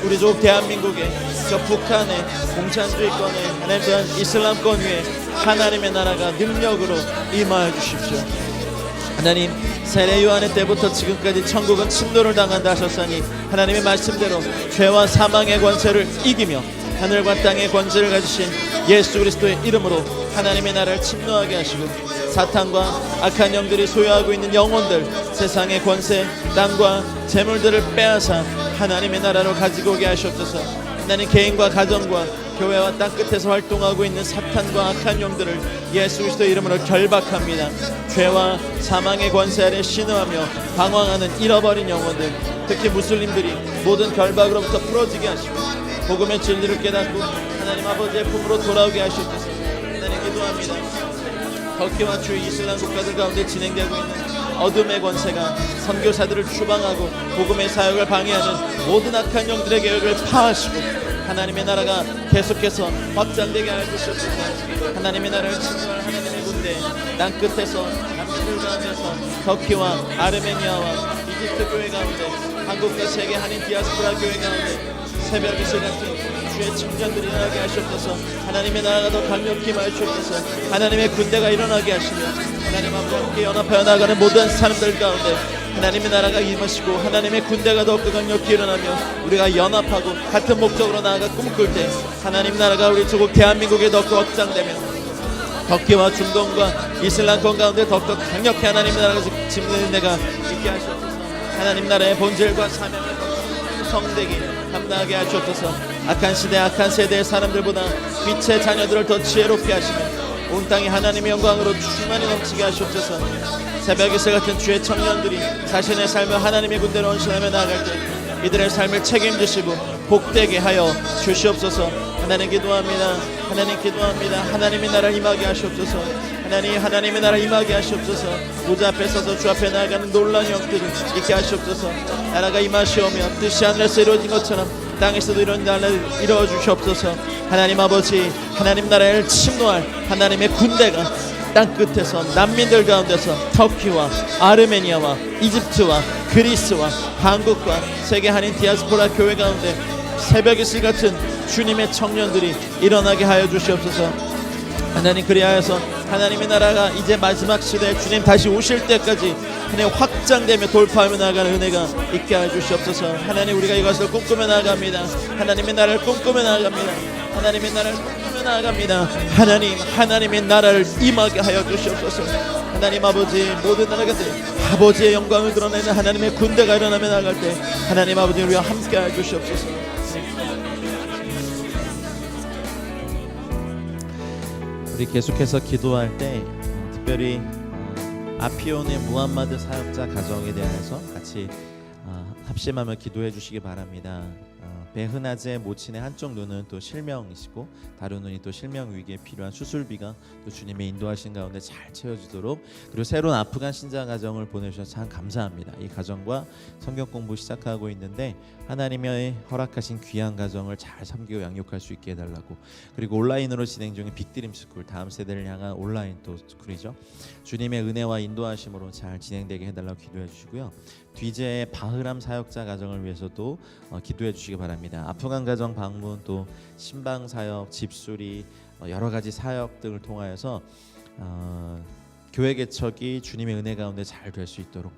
우리 족 대한민국에 저 북한의 공산주의권에 하나님 또한 이슬람권 위에 하나님의 나라가 능력으로 임하여 주십시오. 하나님, 세례 요한의 때부터 지금까지 천국은 침노를 당한다 하셨사니 하나님의 말씀대로 죄와 사망의 권세를 이기며 하늘과 땅의 권세를 가지신 예수 그리스도의 이름으로 하나님의 나라를 침노하게 하시고 사탄과 악한 영들이 소유하고 있는 영혼들, 세상의 권세, 땅과 재물들을 빼앗아 하나님의 나라로 가지고 오게 하시옵소서. 하나님, 개인과 가정과 교회와 땅 끝에서 활동하고 있는 사탄과 악한 영들을 예수 그리스도의 이름으로 결박합니다. 죄와 사망의 권세 아래 신음하며 방황하는 잃어버린 영혼들, 특히 무슬림들이 모든 결박으로부터 풀어지게 하시고 복음의 진리를 깨닫고 하나님 아버지의 품으로 돌아오게 하시옵소서. 하나님, 기도합니다. 터키와 주위 이슬람 국가들 가운데 진행되고 있는 어둠의 권세가 선교사들을 추방하고 복음의 사역을 방해하는 모든 악한 영들의 계획을 파하시고 하나님의 나라가 계속해서 확장되게 하여 주시옵소서. 하나님의 나라를 침노할 하나님의 군대, 땅 끝에서 남미들 가운데서 터키와 아르메니아와 이집트 교회 가운데 한국과 세계 한인 디아스포라 교회 가운데 새벽 이슬 같은 주의 청년들이 일어나게 하시옵소서. 하나님의 나라가 더 강력히 임하여 주옵소서. 하나님의 군대가 일어나게 하시며 하나님 앞에 함께 연합하여 나가는 모든 사람들 가운데 하나님의 나라가 임하시고 하나님의 군대가 더욱더 강력히 일어나며 우리가 연합하고 같은 목적으로 나아가 꿈꿀 때 하나님 나라가 우리 조국 대한민국에 더욱더 확장되며 터키와 중동과 이슬람권 가운데 더욱더 강력히 하나님의 나라가 짓는 데가 있게 하시옵소서. 하나님 나라의 본질과 사명을 성되게 감당하게 하시옵소서. 악한 시대 악한 세대의 사람들보다 빛의 자녀들을 더 지혜롭게 하시며 온 땅이 하나님의 영광으로 충만히 넘치게 하시옵소서. 새벽 이슬 같은 주의 청년들이 자신의 삶을 하나님의 군대로 헌신하며 나아갈 때 이들의 삶을 책임지시고 복되게 하여 주시옵소서. 하나님, 기도합니다. 하나님, 기도합니다. 하나님의 나라를 임하게 하시옵소서. 하나님의 나라 임하게 하시옵소서. 보좌 앞에 서서 주 앞에 나아가는 놀라운 영들을 있게 하시옵소서. 나라가 임하시오며 뜻이 하늘에서 이루어진 것처럼 땅에서도 이런 나라를 이루어 주시옵소서. 하나님 아버지, 하나님 나라를 침노할 하나님의 군대가 땅끝에서 난민들 가운데서 터키와 아르메니아와 이집트와 그리스와 한국과 세계 한인 디아스포라 교회 가운데 새벽 이슬 같은 주님의 청년들이 일어나게 하여 주시옵소서. 하나님, 그리하여서 하나님의 나라가 이제 마지막 시대에 주님 다시 오실 때까지 하나님 확장되며 돌파하며 나아가는 은혜가 있게 하여 주시옵소서. 하나님, 우리가 이것을 꿈꾸며 나아갑니다. 하나님의 나라를 꿈꾸며 나아갑니다. 하나님의 나라를 꿈꾸며 나아갑니다. 하나님, 하나님의 나라를 임하게 하여 주시옵소서. 하나님 아버지, 모든 나라가들 아버지의 영광을 드러내는 하나님의 군대가 일어나며 나아갈 때 하나님 아버지, 우리와 함께 하여 주시옵소서. 우리 계속해서 기도할 때 특별히 아피온의 무함마드 사역자 가정에 대해서 같이 합심하며 기도해 주시기 바랍니다. 베흐나즈의 모친의 한쪽 눈은 또 실명이시고 다른 눈이 또 실명 위기에 필요한 수술비가 또 주님의 인도하신 가운데 잘 채워지도록, 그리고 새로운 아프간 신자 가정을 보내주셔서 참 감사합니다. 이 가정과 성경 공부 시작하고 있는데 하나님의 허락하신 귀한 가정을 잘 섬기고 양육할 수 있게 해달라고, 그리고 온라인으로 진행 중인 빅드림 스쿨, 다음 세대를 향한 온라인 또 스쿨이죠. 주님의 은혜와 인도하심으로 잘 진행되게 해달라고 기도해 주시고요. 뒤제의 바흐람 사역자 가정을 위해서도 기도해 주시기 바랍니다. 아프간 가정 방문, 또 신방 사역, 집수리, 여러 가지 사역 등을 통하여서 교회 개척이 주님의 은혜 가운데 잘 될 수 있도록,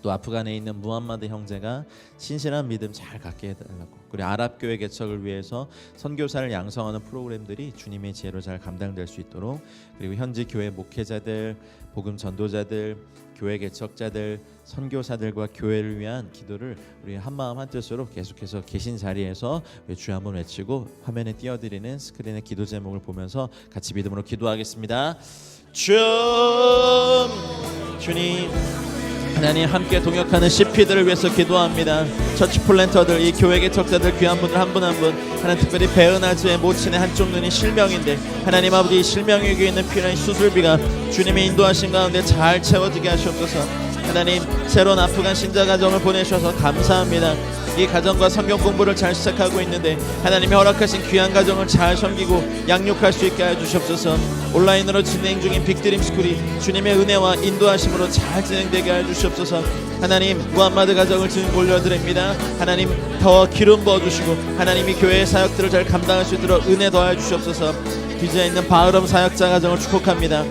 또 아프간에 있는 무함마드 형제가 신실한 믿음 잘 갖게 해달라고, 그리고 아랍 교회 개척을 위해서 선교사를 양성하는 프로그램들이 주님의 지혜로 잘 감당될 수 있도록, 그리고 현지 교회 목회자들, 복음 전도자들, 교회 개척자들, 선교사들과 교회를 위한 기도를 우리 한마음 한뜻으로 계속해서 계신 자리에서 주 한번 외치고 화면에 띄워드리는 스크린의 기도 제목을 보면서 같이 믿음으로 기도하겠습니다. 주님, 하나님, 함께 동역하는 CP들을 위해서 기도합니다. 처치 플랜터들, 이 교회 개척자들 귀한 분들 한 분 한 분, 하나님, 특별히 베흐나즈의 모친의 한쪽 눈이 실명인데 하나님 아버지, 이 실명 위기에 있는 필요한 수술비가 주님의 인도하신 가운데 잘 채워지게 하시옵소서. 하나님, 새로운 아프간 신자 가정을 보내셔서 감사합니다. 이 가정과 성경 공부를 잘 시작하고 있는데 하나님이 허락하신 귀한 가정을 잘 섬기고 양육할 수 있게 하여 주시옵소서. 온라인으로 진행 중인 빅드림 스쿨이 주님의 은혜와 인도하심으로 잘 진행되게 하여 주시옵소서. 하나님, 무함마드 가정을 지금 올려드립니다. 하나님, 더 기름 부어주시고 하나님이 교회의 사역들을 잘 감당할 수 있도록 은혜 더하여 주시옵소서. 뒤에 있는 바흐람 사역자 가정을 축복합니다.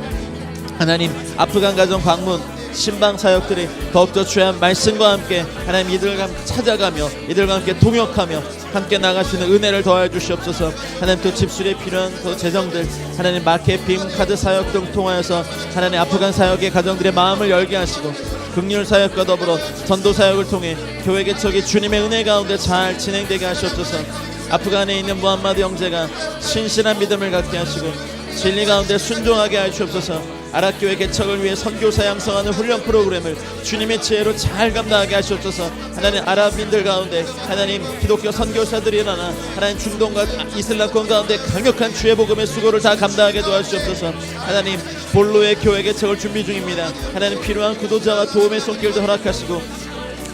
하나님, 아프간 가정 방문, 신방 사역들이 더욱더 주의 말씀과 함께 하나님 이들과 함께 찾아가며 이들과 함께 동역하며 함께 나갈 수 있는 은혜를 더하여 주시옵소서. 하나님, 또 집수리에 필요한 그 재정들, 하나님 마케팅 카드 사역 등 통하여서 하나님 아프간 사역의 가정들의 마음을 열게 하시고, 긍휼 사역과 더불어 전도 사역을 통해 교회 개척이 주님의 은혜 가운데 잘 진행되게 하시옵소서. 아프간에 있는 무함마드 형제가 신실한 믿음을 갖게 하시고 진리 가운데 순종하게 하시옵소서. 아랍교회 개척을 위해 선교사 양성하는 훈련 프로그램을 주님의 지혜로 잘 감당하게 하시옵소서. 하나님, 아랍인들 가운데 하나님 기독교 선교사들이 일어나 하나님 중동과 이슬람권 가운데 강력한 주의 복음의 수고를 다 감당하게 도와주시옵소서. 하나님, 본로의 교회 개척을 준비 중입니다. 하나님, 필요한 구도자와 도움의 손길도 허락하시고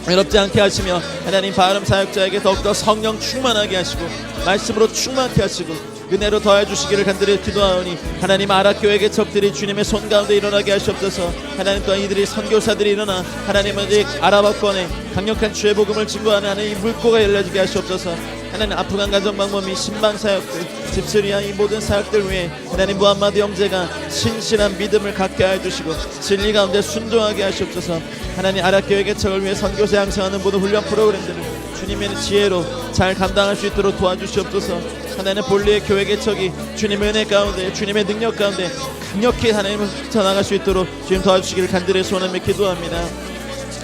외롭지 않게 하시며 하나님, 바흐람 사역자에게 더욱더 성령 충만하게 하시고 말씀으로 충만케 하시고 은혜로 더해 주시기를 간절히 기도하오니 하나님, 아랍교회 개척들이 주님의 손 가운데 일어나게 하시옵소서. 하나님, 또한 이들이 선교사들이 일어나 하나님 아직 아랍어권에 강력한 주의 복음을 증거하는 하나님 이 물꼬가 열려지게 하시옵소서. 하나님, 아프간 가정 방문 및 신방 사역들, 집수리와 이 모든 사역들 위해 하나님 무함마드 형제가 신실한 믿음을 갖게 하여 주시고 진리 가운데 순종하게 하시옵소서. 하나님, 아랍교회 개척을 위해 선교사 양성하는 모든 훈련 프로그램들을 주님의 지혜로 잘 감당할 수 있도록 도와주시옵소서. 하나님, 본리의 교회 개척이 주님의 은혜 가운데 주님의 능력 가운데 강력히 하나님을 흩어나갈 수 있도록 주님 도와주시기를 간절히 소원하며 기도합니다.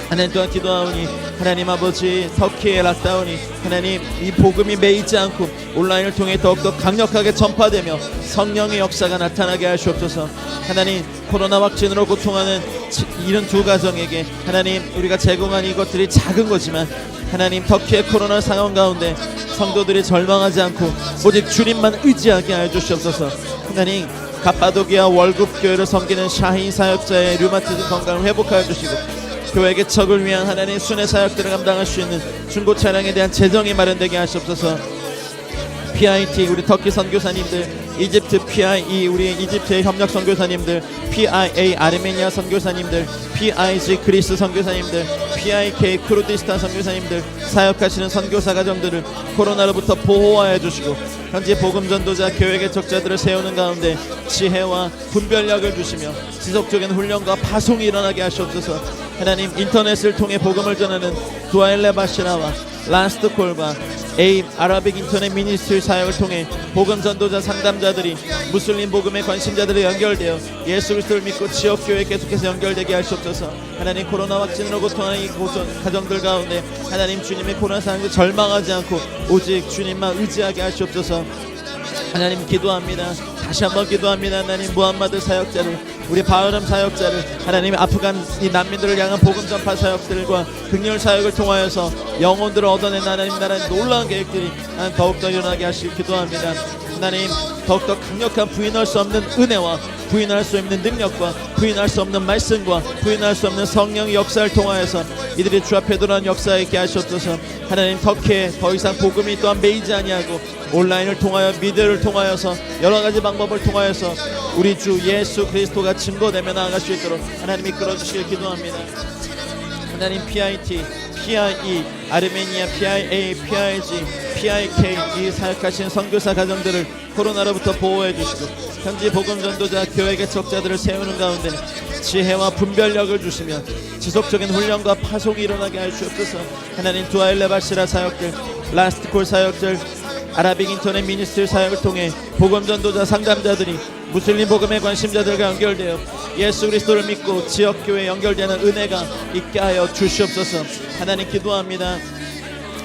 하나님, 또한 기도하오니 하나님 아버지, 터키의 락다운이 하나님 이 복음이 매이지 않고 온라인을 통해 더욱더 강력하게 전파되며 성령의 역사가 나타나게 하시옵소서. 하나님, 코로나 확진으로 고통하는 이런 두 가정에게 하나님, 우리가 제공한 이것들이 작은 거지만 하나님, 터키의 코로나 상황 가운데 성도들이 절망하지 않고 오직 주님만 의지하게 하여 주시옵소서. 하나님, 갑바도기아 월급교회를 섬기는 샤힌 사역자의 류마티즘 건강을 회복하여 주시고 교회 개척을 위한 하나님 순회 사역들을 감당할 수 있는 중고 차량에 대한 재정이 마련되게 하시옵소서. PIT 우리 터키 선교사님들 이집트 PIE 우리 이집트의 협력 선교사님들, PIA 아르메니아 선교사님들, PIG 그리스 선교사님들, PIK 쿠르디스탄 선교사님들, 사역하시는 선교사 가정들을 코로나로부터 보호하여 주시고 현재 복음 전도자 교회 개척자들을 세우는 가운데 지혜와 분별력을 주시며 지속적인 훈련과 파송이 일어나게 하시옵소서. 하나님, 인터넷을 통해 복음을 전하는 두아일레 바시라와 라스트 콜과 에임 아라빅 인터넷 미니스트리 사역을 통해 복음 전도자 상담자들이 무슬림 복음에 관심자들이 연결되어 예수 그리스도를 믿고 지역교회에 계속해서 연결되게 하시옵소서. 하나님, 코로나 확진으로 고통하는 이 가정들 가운데 하나님, 주님의 코로나 상황에 절망하지 않고 오직 주님만 의지하게 하시옵소서. 하나님, 기도합니다. 다시 한번 기도합니다. 하나님, 무함마드 사역자를, 우리 바흐름 사역자를, 하나님, 아프간 이 난민들을 향한 복음 전파 사역들과 긍휼 사역을 통하여서 영혼들을 얻어낸 하나님 나라의 놀라운 계획들이 하나님 더욱더 일어나게 하시길 기도합니다. 하나님, 더욱더 강력한 부인할 수 없는 은혜와 부인할 수 없는 능력과 부인할 수 없는 말씀과 부인할 수 없는 성령의 역사를 통하여서 이들이 주 앞에 돌아온 역사에 있게 하시옵소서. 하나님, 터키에 더 이상 복음이 또한 매이지 아니하고 온라인을 통하여 미디어를 통하여서 여러 가지 방법을 통하여서 우리 주 예수 그리스도가 증거되며 나아갈 수 있도록 하나님 이끌어 주시길 기도합니다. 하나님, PIT, PIE, 아르메니아, PIA, PIG, PIK 이 사역하신 선교사 가정들을 코로나로부터 보호해 주시고 현지 복음 전도자 교회 개척자들을 세우는 가운데 지혜와 분별력을 주시며 지속적인 훈련과 파송이 일어나게 하시옵소서. 하나님, 두아일레 바시라 사역들, 라스트콜 사역들, 아라빅 인터넷 미니스트리 사역을 통해 복음 전도자 상담자들이 무슬림 복음의 관심자들과 연결되어 예수 그리스도를 믿고 지역교회에 연결되는 은혜가 있게 하여 주시옵소서. 하나님, 기도합니다.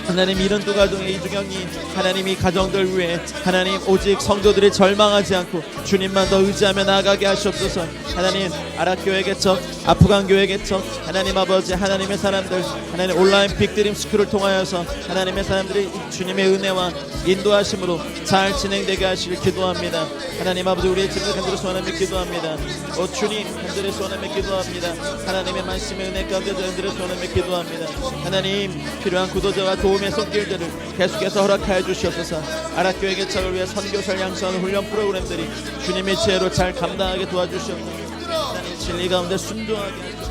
하나님, 이런 두 가정의 이주경이 하나님 이 가정들 위해 하나님 오직 성도들이 절망하지 않고 주님만 더 의지하며 나아가게 하시옵소서. 하나님, 아랍교회 개척, 아프간 교회 개척, 하나님 아버지, 하나님의 사람들, 하나님 온라인 빅드림 스쿨을 통하여서 하나님의 사람들이 주님의 은혜와 인도하심으로 잘 진행되게 하시길 기도합니다. 하나님 아버지, 우리의 집을 간절히 소원하며 기도합니다. 주님, 간절히 소원하며 기도합니다. 하나님의 말씀의 은혜 가운데 간절히 소원하며 기도합니다. 하나님, 필요한 구도자와 도움의 손길들을 계속해서 허락하여 주시옵소서. 아랍교회 개척을 위해 선교사를 양성하는 훈련 프로그램들이 주님의 지혜로 잘 감당하게 도와주시옵소서. 하나님, 진리 가운데 순종하게 해주시옵소서.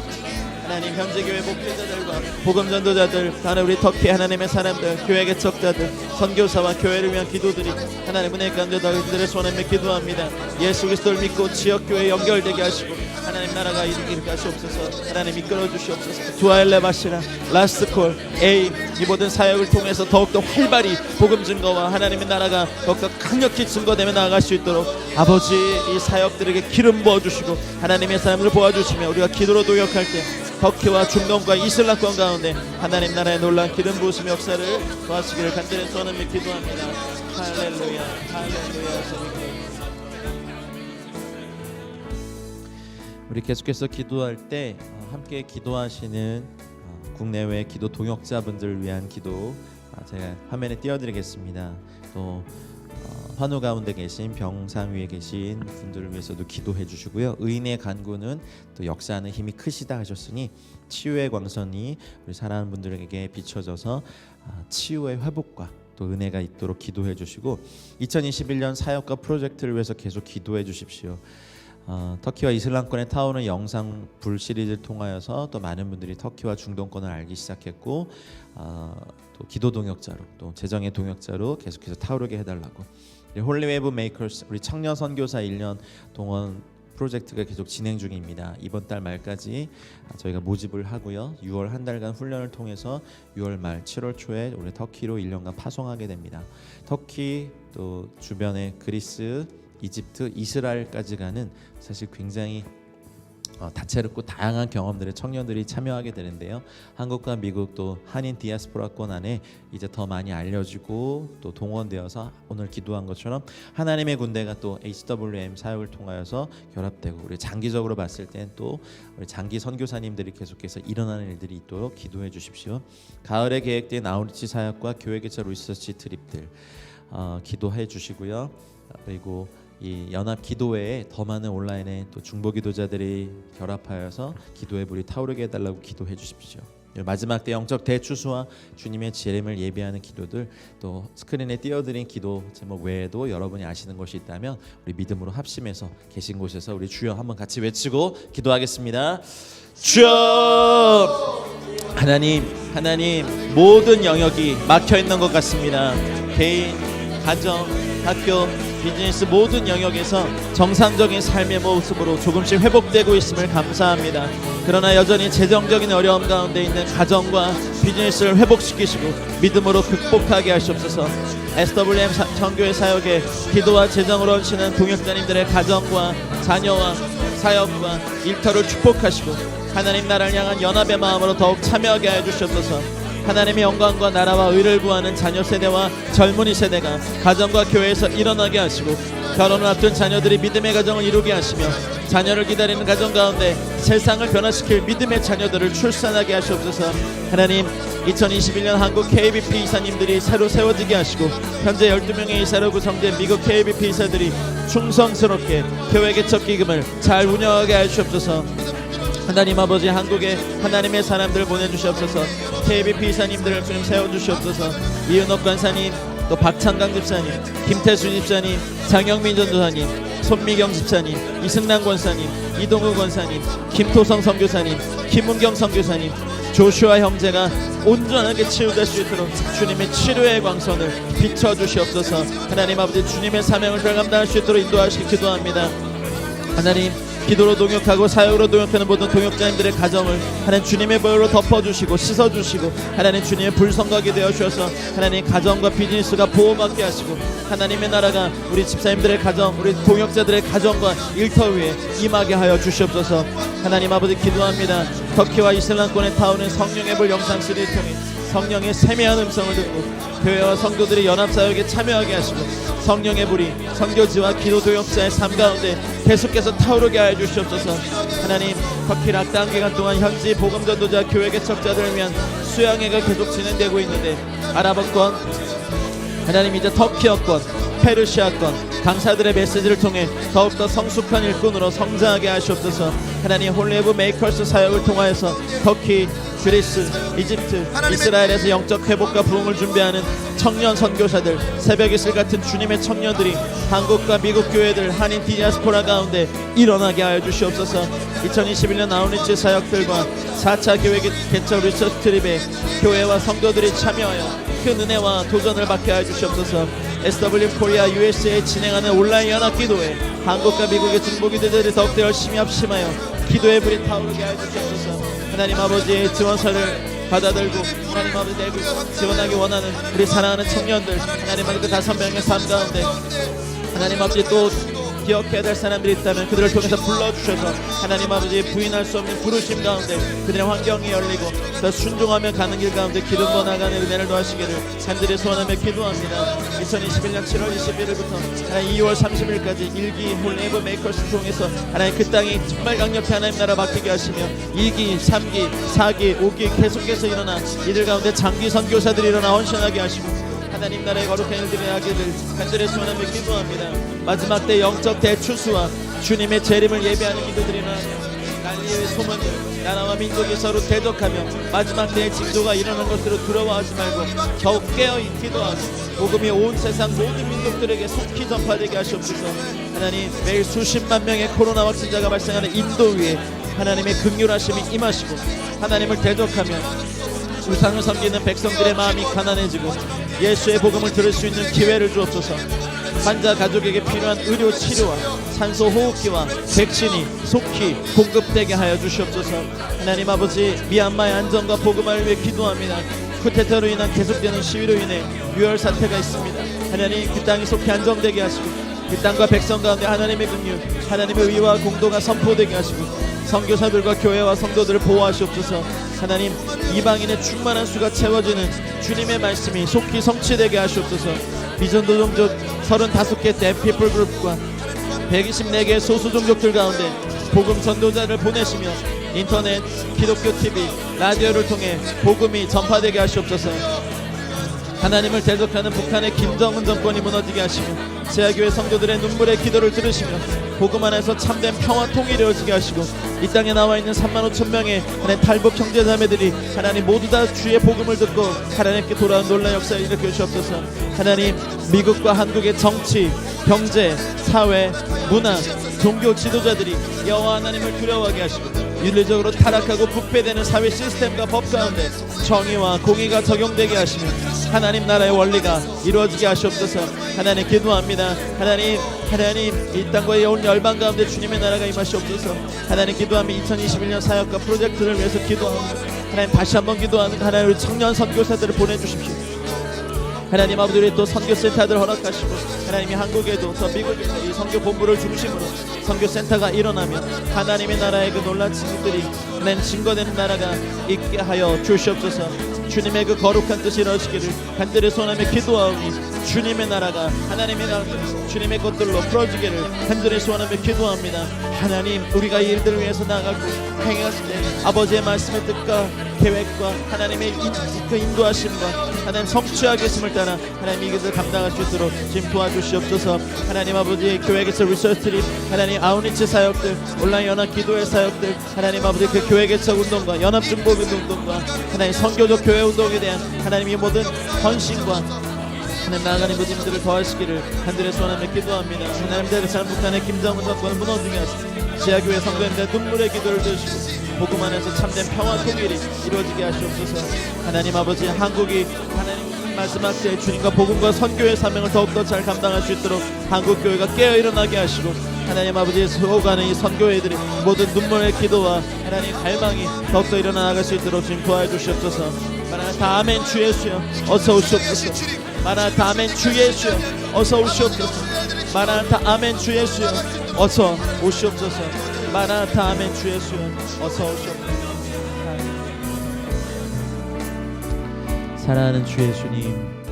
하나님, 현재 교회 목회자들과 복음 전도자들, 하나님 우리 터키 하나님의 사람들, 교회 개척자들, 선교사와 교회를 위한 기도들이 하나님 은혜 가운데 그들의 손에 기도합니다. 예수 그리스도를 믿고 지역 교회에 연결되게 하시고 하나님 나라가 이루게 하시옵소서. 하나님 이끌어 주시옵소서. 두아일레 바시라, 라스트콜, 에임 이 모든 사역을 통해서 더욱더 활발히 복음 증거와 하나님의 나라가 더욱더 강력히 증거되며 나아갈 수 있도록 아버지 이 사역들에게 기름 부어주시고 하나님의 사람들을 도와주시며 우리가 기도로 도역할 때 터키와 중동과 이슬람권 가운데 하나님 나라의 놀라운 기름 부으심의 역사를 도와주시기를 간절히 소원하며 기도합니다. 할렐루야, 할렐루야. 우리 계속해서 기도할 때 함께 기도하시는 국내외 기도 동역자분들을 위한 기도 제가 화면에 띄워드리겠습니다. 또 환우 가운데 계신 병상 위에 계신 분들을 위해서도 기도해 주시고요. 의인의 간구는 또 역사하는 힘이 크시다 하셨으니 치유의 광선이 우리 사랑하는 분들에게 비춰져서 치유의 회복과 또 은혜가 있도록 기도해 주시고 2021년 사역과 프로젝트를 위해서 계속 기도해 주십시오. 터키와 이슬람권의 타오르는 영상 불 시리즈를 통하여서 또 많은 분들이 터키와 중동권을 알기 시작했고 또 기도 동역자로 또 재정의 동역자로 계속해서 타오르게 해달라고 홀리웨이브 메이커스 우리 청년 선교사 1년 동원 프로젝트가 계속 진행 중입니다. 이번 달 말까지 저희가 모집을 하고요. 6월 한 달간 훈련을 통해서 6월 말 7월 초에 우리 터키로 1년간 파송하게 됩니다. 터키 또 주변의 그리스 이집트, 이스라엘까지 가는 사실 굉장히 다채롭고 다양한 경험들의 청년들이 참여하게 되는데요. 한국과 미국 또 한인 디아스포라권 안에 이제 더 많이 알려지고 또 동원되어서 오늘 기도한 것처럼 하나님의 군대가 또 HWM 사역을 통하여서 결합되고 우리 장기적으로 봤을 땐 또 우리 장기 선교사님들이 계속해서 일어나는 일들이 있도록 기도해 주십시오. 가을에 계획된 아우리치 사역과 교회 개척 리서치 트립들 기도해 주시고요. 그리고 이 연합 기도회에 더 많은 온라인에 또 중보 기도자들이 결합하여서 기도의 불이 타오르게 해달라고 기도해 주십시오. 마지막 때 영적 대추수와 주님의 재림을 예비하는 기도들, 또 스크린에 띄워드린 기도 제목 외에도 여러분이 아시는 것이 있다면 우리 믿음으로 합심해서 계신 곳에서 우리 주여 한번 같이 외치고 기도하겠습니다. 주여! 하나님 모든 영역이 막혀 있는 것 같습니다. 개인, 가정, 학교, 비즈니스 모든 영역에서 정상적인 삶의 모습으로 조금씩 회복되고 있음을 감사합니다. 그러나 여전히 재정적인 어려움 가운데 있는 가정과 비즈니스를 회복시키시고 믿음으로 극복하게 하시옵소서. SWM 정교회 사역에 기도와 재정으로 헌신한 동역자님들의 가정과 자녀와 사역과 일터를 축복하시고 하나님 나라를 향한 연합의 마음으로 더욱 참여하게 하여 주시옵소서. 하나님의 영광과 나라와 의를 구하는 자녀 세대와 젊은이 세대가 가정과 교회에서 일어나게 하시고 결혼을 앞둔 자녀들이 믿음의 가정을 이루게 하시며 자녀를 기다리는 가정 가운데 세상을 변화시킬 믿음의 자녀들을 출산하게 하시옵소서. 하나님 2021년 한국 KBP 이사님들이 새로 세워지게 하시고 현재 12명의 이사로 구성된 미국 KBP 이사들이 충성스럽게 교회 개척 기금을 잘 운영하게 하시옵소서. 하나님 아버지 한국에 하나님의 사람들 보내주시옵소서. KBP 이사님들을 주님 세워주시옵소서. 이은옥 권사님, 또 박창강 집사님, 김태수 집사님, 장영민 전도사님, 손미경 집사님, 이승남 권사님, 이동우 권사님, 김토성 선교사님, 김문경 선교사님, 조슈아 형제가 온전하게 치유될 수 있도록 주님의 치료의 광선을 비춰주시옵소서. 하나님 아버지 주님의 사명을 잘 감당할 수 있도록 인도하시기 기도합니다. 하나님 기도로 동역하고 사역으로 동역하는 모든 동역자님들의 가정을 하나님 주님의 보혈로 덮어주시고 씻어주시고 하나님 주님의 불성각이 되어주셔서 하나님 가정과 비즈니스가 보호받게 하시고 하나님의 나라가 우리 집사님들의 가정, 우리 동역자들의 가정과 일터 위에 임하게 하여 주시옵소서. 하나님 아버지 기도합니다. 터키와 이슬람권에 타오는 성령의 불 영상 시리를 통해 성령의 세미한 음성을 듣고 교회와 성도들이 연합사역에 참여하게 하시고 성령의 불이 선교지와 기도 동역자의 삶 가운데 계속해서 타오르게 하여 주시옵소서. 하나님 터키 락다운 기간 동안 현지 복음전도자 교회 개척자들을 위한 수양회가 계속 진행되고 있는데 아랍어권, 하나님 이제 터키어권, 페르시아권 강사들의 메시지를 통해 더욱더 성숙한 일꾼으로 성장하게 하시옵소서. 하나님 홀리브 메이커스 사역을 통하여서 터키, 그리스, 이집트, 이스라엘에서 영적 회복과 부흥을 준비하는 청년 선교사들, 새벽 이슬 같은 주님의 청년들이 한국과 미국 교회들, 한인 디아스포라 가운데 일어나게 하여 주시옵소서. 2021년 아웃리치 사역들과 4차 교회 개척 리서치 트립에 교회와 성도들이 참여하여 큰 은혜와 도전을 받게 하여 주시옵소서. SWM 코리아 USA에 진행하는 온라인 연합 기도회 한국과 미국의 중보기도들이 더욱더 열심히 합심하여 기도의 불이 타오르게 하여 주시옵소서. 하나님 아버지의 지원서를 받아들고 하나님 아버지 내고 지원하기 원하는 우리 사랑하는 청년들 하나님 아버지 그 5명의 삶 가운데 하나님 아버지 또 기억해야 될 사람들이 있다면 그들을 통해서 불러주셔서 하나님 아버지 부인할 수 없는 부르심 가운데 그들의 환경이 열리고 더 순종하며 가는 길 가운데 기름 부어 나가는 은혜를 더하시기를 간절히 소원하며 기도합니다. 2021년 7월 21일부터 2월 30일까지 1기 홀리브 메이커스 통해서 하나님 그 땅이 정말 강력히 하나님 나라 바뀌게 하시며 2기, 3기, 4기, 5기 계속해서 일어나 이들 가운데 장기 선교사들이 일어나 헌신하게 하시고 하나님 나라의 거룩한 일들이 하기를 간절히 소원하며 기도합니다. 마지막 때 영적 대추수와 주님의 재림을 예배하는 기도들이 일어나며 난리의 소문들 나라와 민족이 서로 대적하며 마지막 때의 징조가 일어난 것으로 두려워하지 말고 더욱 깨어이 기도하고 복음이 온 세상 모든 민족들에게 속히 전파되게 하시옵소서. 하나님 매일 수십만 명의 코로나 확진자가 발생하는 인도 위에 하나님의 긍휼하심이 임하시고 하나님을 대적하며 우상을 섬기는 백성들의 마음이 가난해지고 예수의 복음을 들을 수 있는 기회를 주옵소서. 환자 가족에게 필요한 의료 치료와 산소 호흡기와 백신이 속히 공급되게 하여 주시옵소서. 하나님 아버지 미얀마의 안전과 복음화를 위해 기도합니다. 쿠데타로 인한 계속되는 시위로 인해 유혈 사태가 있습니다. 하나님 그 땅이 속히 안정되게 하시고 그 땅과 백성 가운데 하나님의 긍휼 하나님의 의와 공도가 선포되게 하시고 선교사들과 교회와 성도들을 보호하시옵소서. 하나님 이방인의 충만한 수가 채워지는 주님의 말씀이 속히 성취되게 하시옵소서. 비전도 종족 35개 대피플 그룹과 124개의 소수 종족들 가운데 복음 전도자를 보내시며 인터넷, 기독교 TV, 라디오를 통해 복음이 전파되게 하시옵소서. 하나님을 대적하는 북한의 김정은 정권이 무너지게 하시며 제야교회 성도들의 눈물의 기도를 들으시며 복음 안에서 참된 평화 통일이 이루어지게 하시고 이 땅에 나와 있는 35,000명의 하나님 탈북 형제자매들이 하나님 모두 다 주의 복음을 듣고 하나님께 돌아온 놀라운 역사를 일으켜 주옵소서. 하나님 미국과 한국의 정치, 경제, 사회, 문화, 종교 지도자들이 여호와 하나님을 두려워하게 하시고 윤리적으로 타락하고 부패되는 사회 시스템과 법 가운데 정의와 공의가 적용되게 하시며 하나님 나라의 원리가 이루어지게 하시옵소서. 하나님 기도합니다. 하나님 이 땅과 온 열방 가운데 주님의 나라가 임하시옵소서. 하나님 기도하며 2021년 사역과 프로젝트를 위해서 기도하옵니다. 하나님 다시 한번 기도하는 하나님 청년 선교사들을 보내주십시오. 하나님 아버지 우리 또 선교센터들 허락하시고 하나님이 한국에도 또 미국에도 이 선교본부를 중심으로 선교센터가 일어나면 하나님의 나라의 그 놀라운 증거들이 하나님 증거되는 나라가 있게 하여 주시옵소서. 주님의 그 거룩한 뜻이 이루어지기를 간절히 소원하며 기도하오니 주님의 나라가 하나님의 나라 주님의 것들로 풀어지기를 간절히 소원하며 기도합니다. 하나님 우리가 이 일들을 위해서 나아가고 행했을 때 아버지의 말씀의 뜻과 계획과 하나님의 그 인도하심과 하나님 성취하게 했음을 따라 하나님 이 것을 감당할 수 있도록 지금 도와주시옵소서. 하나님 아버지 교회에서 리서스트립 하나님 아웃리치 사역들 온라인 연합 기도회 사역들 하나님 아버지 그 교회 개척 운동과 연합 중보 운동과 하나님 선교적 교회 운동에 대한 하나님의 모든 헌신과 하나님 나아가는 모든 더하시기를 간절히 소원하며 기도합니다. 하나님 대대산 북한의 김정은 정권을 무너지게 하시고 지하교회 성도님들 눈물의 기도를 들으시고 복음 안에서 참된 평화 통일이 이루어지게 하시옵소서. 하나님 아버지 한국이 하나님 마지막 때에 주님과 복음과 선교의 사명을 더욱더 잘 감당할 수 있도록 한국교회가 깨어 일어나게 하시고 하나님 아버지 서오가는 이 선교회들이 모든 눈물의 기도와 하나님 갈망이 더욱더 일어나 나갈 수 있도록 주님 도와주시옵소서. 마라나타 아멘 주 예수여 어서 오시옵소서. 마라나타 아멘 주 예수여 어서 오시옵소서. 마라나타 아멘 주 예수여 어서 오시옵소서. 마라나타 아멘 주 예수여 어서 오시옵소서. 사랑하는 주 예수님,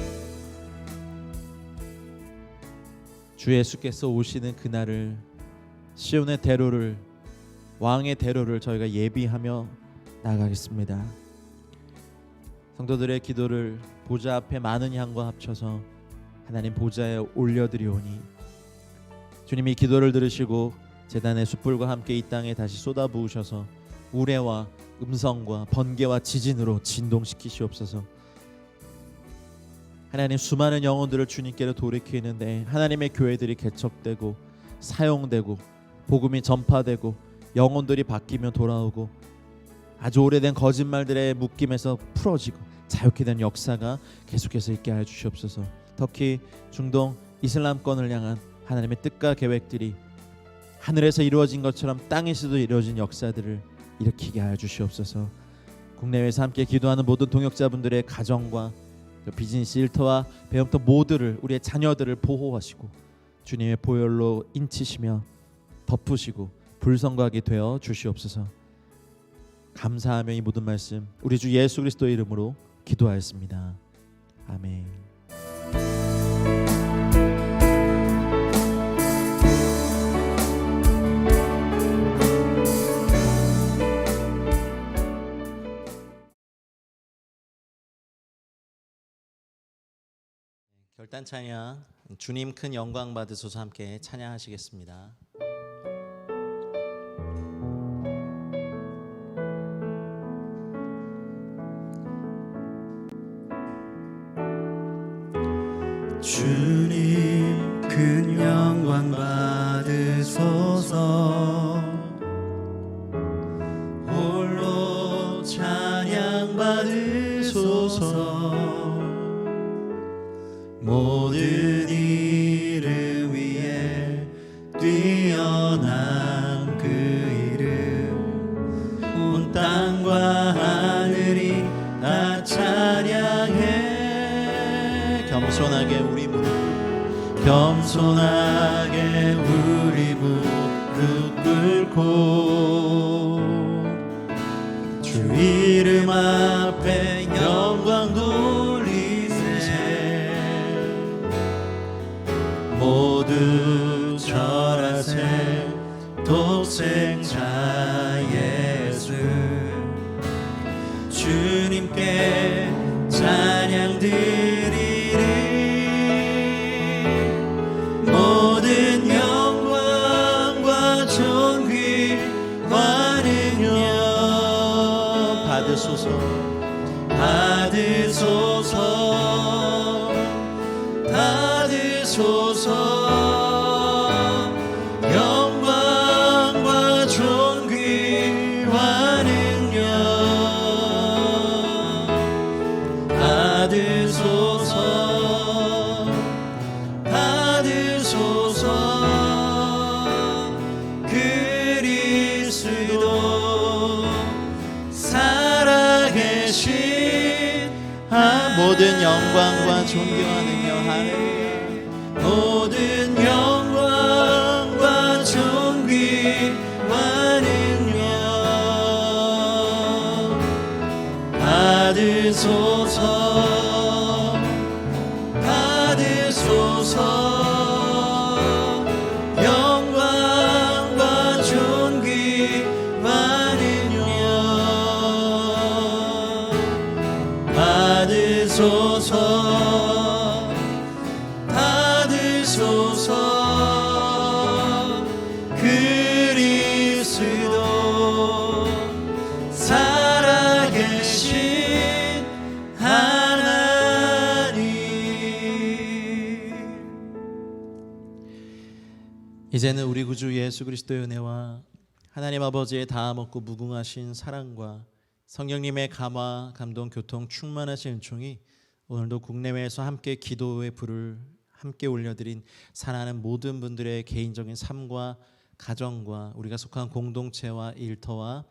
주 예수께서 오시는 그날을 시온의 대로를 왕의 대로를 저희가 예비하며 나가겠습니다. 성도들의 기도를 보좌 앞에 많은 양과 합쳐서 하나님 보좌에 올려드리오니 주님이 기도를 들으시고 제단의 숯불과 함께 이 땅에 다시 쏟아부으셔서 우레와 음성과 번개와 지진으로 진동시키시옵소서. 하나님 수많은 영혼들을 주님께로 돌이키는데 하나님의 교회들이 개척되고 사용되고 복음이 전파되고 영혼들이 바뀌며 돌아오고 아주 오래된 거짓말들의 묶임에서 풀어지고 자유케 된 역사가 계속해서 있게 하여 주시옵소서. 특히 중동 이슬람권을 향한 하나님의 뜻과 계획들이 하늘에서 이루어진 것처럼 땅에서도 이루어진 역사들을 일으키게 하여 주시옵소서. 국내외에서 함께 기도하는 모든 동역자분들의 가정과 비즈니스 일터와 배움터 모두를 우리의 자녀들을 보호하시고 주님의 보혈로 인치시며 덮으시고 불성각이 되어 주시옵소서. 감사하며 이 모든 말씀 우리 주 예수 그리스도의 이름으로 기도하였습니다. 아멘. 결단 찬양 주님 큰 영광 받으소서 함께 찬양하시겠습니다. 주님 큰 영광 받으소서 홀로 찬양 받으소서 모든 이름 위에 뛰어난 그 이름 온 땅과 하늘이 다 찬양해 겸손하게 우리 무릎 겸손하게 우리 무릎 꿇고 주 이름 앞에 영광 돌리세 모두 절하세 독생자 예수 주님께 찬양 드리리 모든 영광과 존귀 환영 받으소서. 받으소서 받으소서 영광과 존귀와 능력 받으소서 받으소서 그리스도 살아계신 모든 영광과 존귀와 능력 할렐루야. 모든 영광과 존귀와 능력 받으소서 받으소서 영광과 존귀와 능력 받으소서 받으소서 그리스도 살아계신 하나님. 이제는 우리 구주 예수 그리스도의 은혜와 하나님 아버지의 다함 없고 무궁하신 사랑과 성령님의 감화, 감동, 교통, 충만하신 은총이 오늘도 국내외에서 함께 기도의 불을 함께 올려드린 사랑하는 모든 분들의 개인적인 삶과 가정과 우리가 속한 공동체와 일터와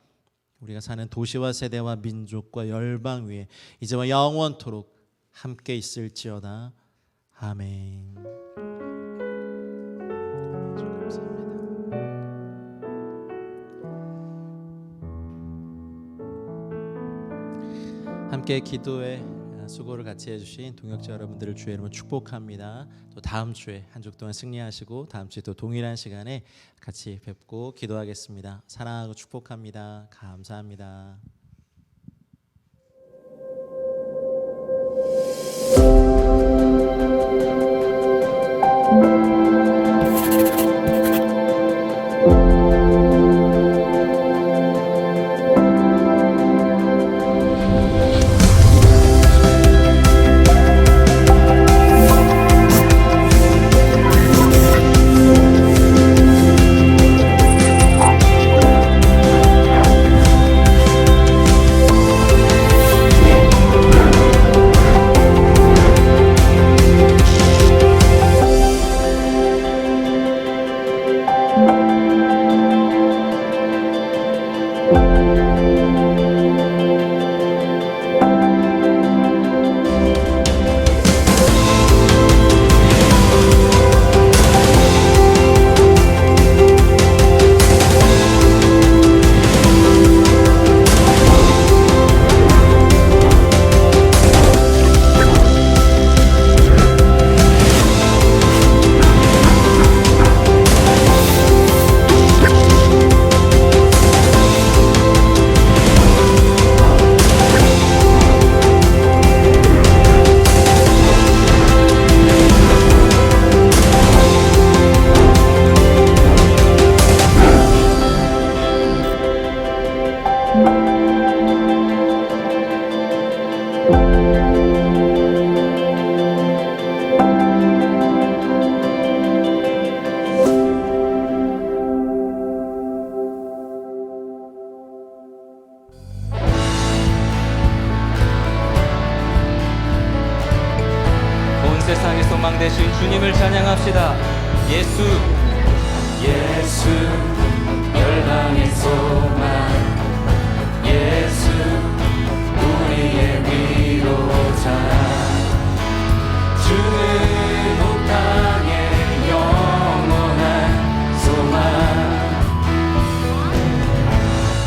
우리가 사는 도시와 세대와 민족과 열방 위에 이제와 영원토록 함께 있을지어다. 아멘. 감사합니다. 함께 기도에 수고를 같이 해주신 동역자 여러분들을 주의 이름으로 축복합니다. 또 다음 주에 한 주 동안 승리하시고 다음 주에 또 동일한 시간에 같이 뵙고 기도하겠습니다. 사랑하고 축복합니다. 감사합니다. 세상의 소망 되신 주님을 찬양합시다. 예수 예수 열방의 소망 예수 우리의 위로자 주는 온 땅의 영원한 소망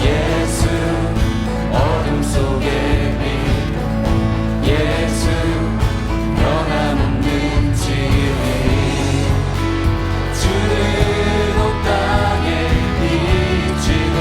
예수 어둠 속의 빛 예수 변함없는 진리 주는 온 땅의 빛이 돼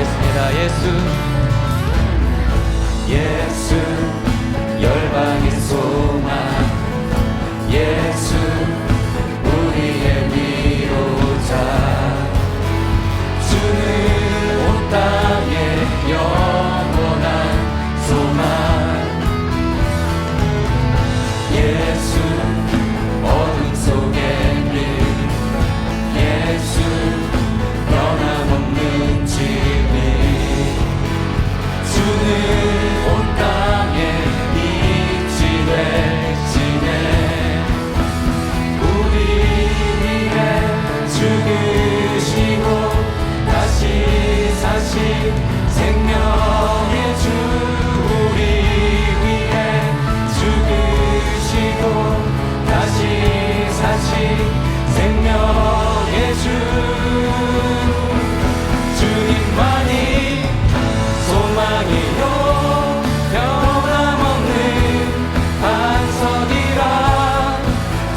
찬양하겠습니다. 예수 열방의 소망 예수 우리의 위로자 주는 온 땅의 영원한 소망 예수 어둠 속의 빛 예수 변함없는 진리 주는 온 땅에 빛이 되시네 우리 위해 죽으시고 다시 사신 생명의 주 우리 위해 죽으시고 다시 사신 생명의 주 주님만이 소망이요 변함없는 반석이라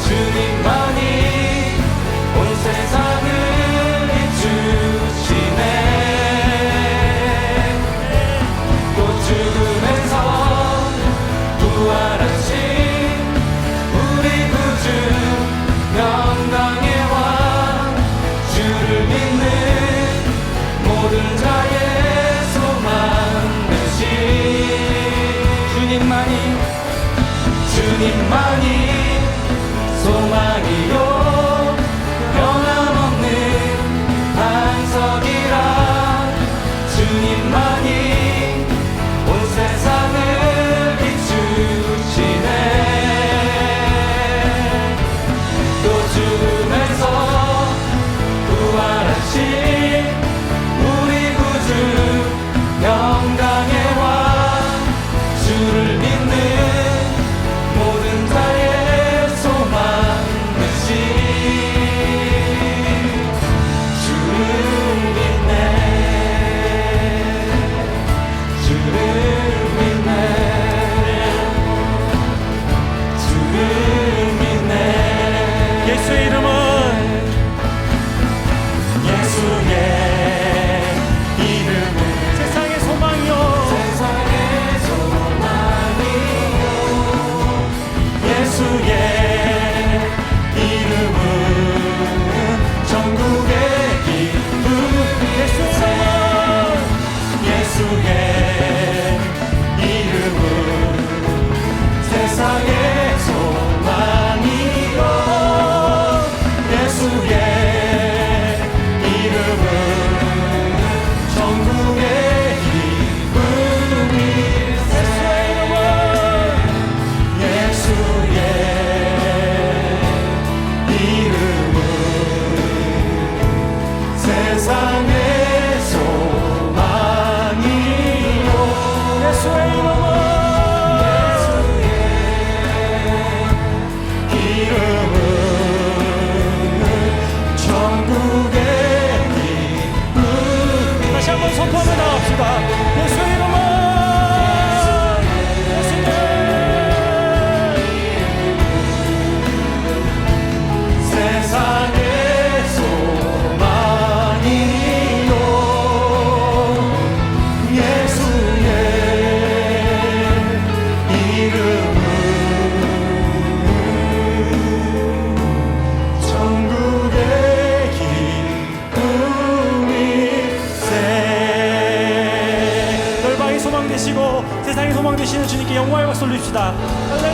주님만이 온 세상을 비추시네 또 죽음에서 부활하신 우리 구주 영광의 왕 주를 믿는 모든 자의 소망 되신 주님만이 소망이요 변함없는 반석이라 주님만이 온 세상을 비추시네 또 죽음에서 부활하신 우리 구주 영광의 왕 주를 믿는 모든 자의 소망 되신 주를 믿네 주를 믿네 주를 믿네 예수의 이름은 예수의 이름은 세상의 소망이요 세상의 소망이요 예수의 이름은 전국의 기쁨 예수의 이름은 세상의 소망이요 예수의 이름은 전국의 기쁨이 예수의 이름은 세상의 소망이요 예수의 이름은 전국의 기쁨 다시 한번 선포하며 나갑시다 예수의 이름은 세상의 소망이요 예수의 이름은 천국의 기쁨일세 열방의 소망 되시고 세상의 소망 되시는 주님께 영광의 박수 올립시다. 할렐루야.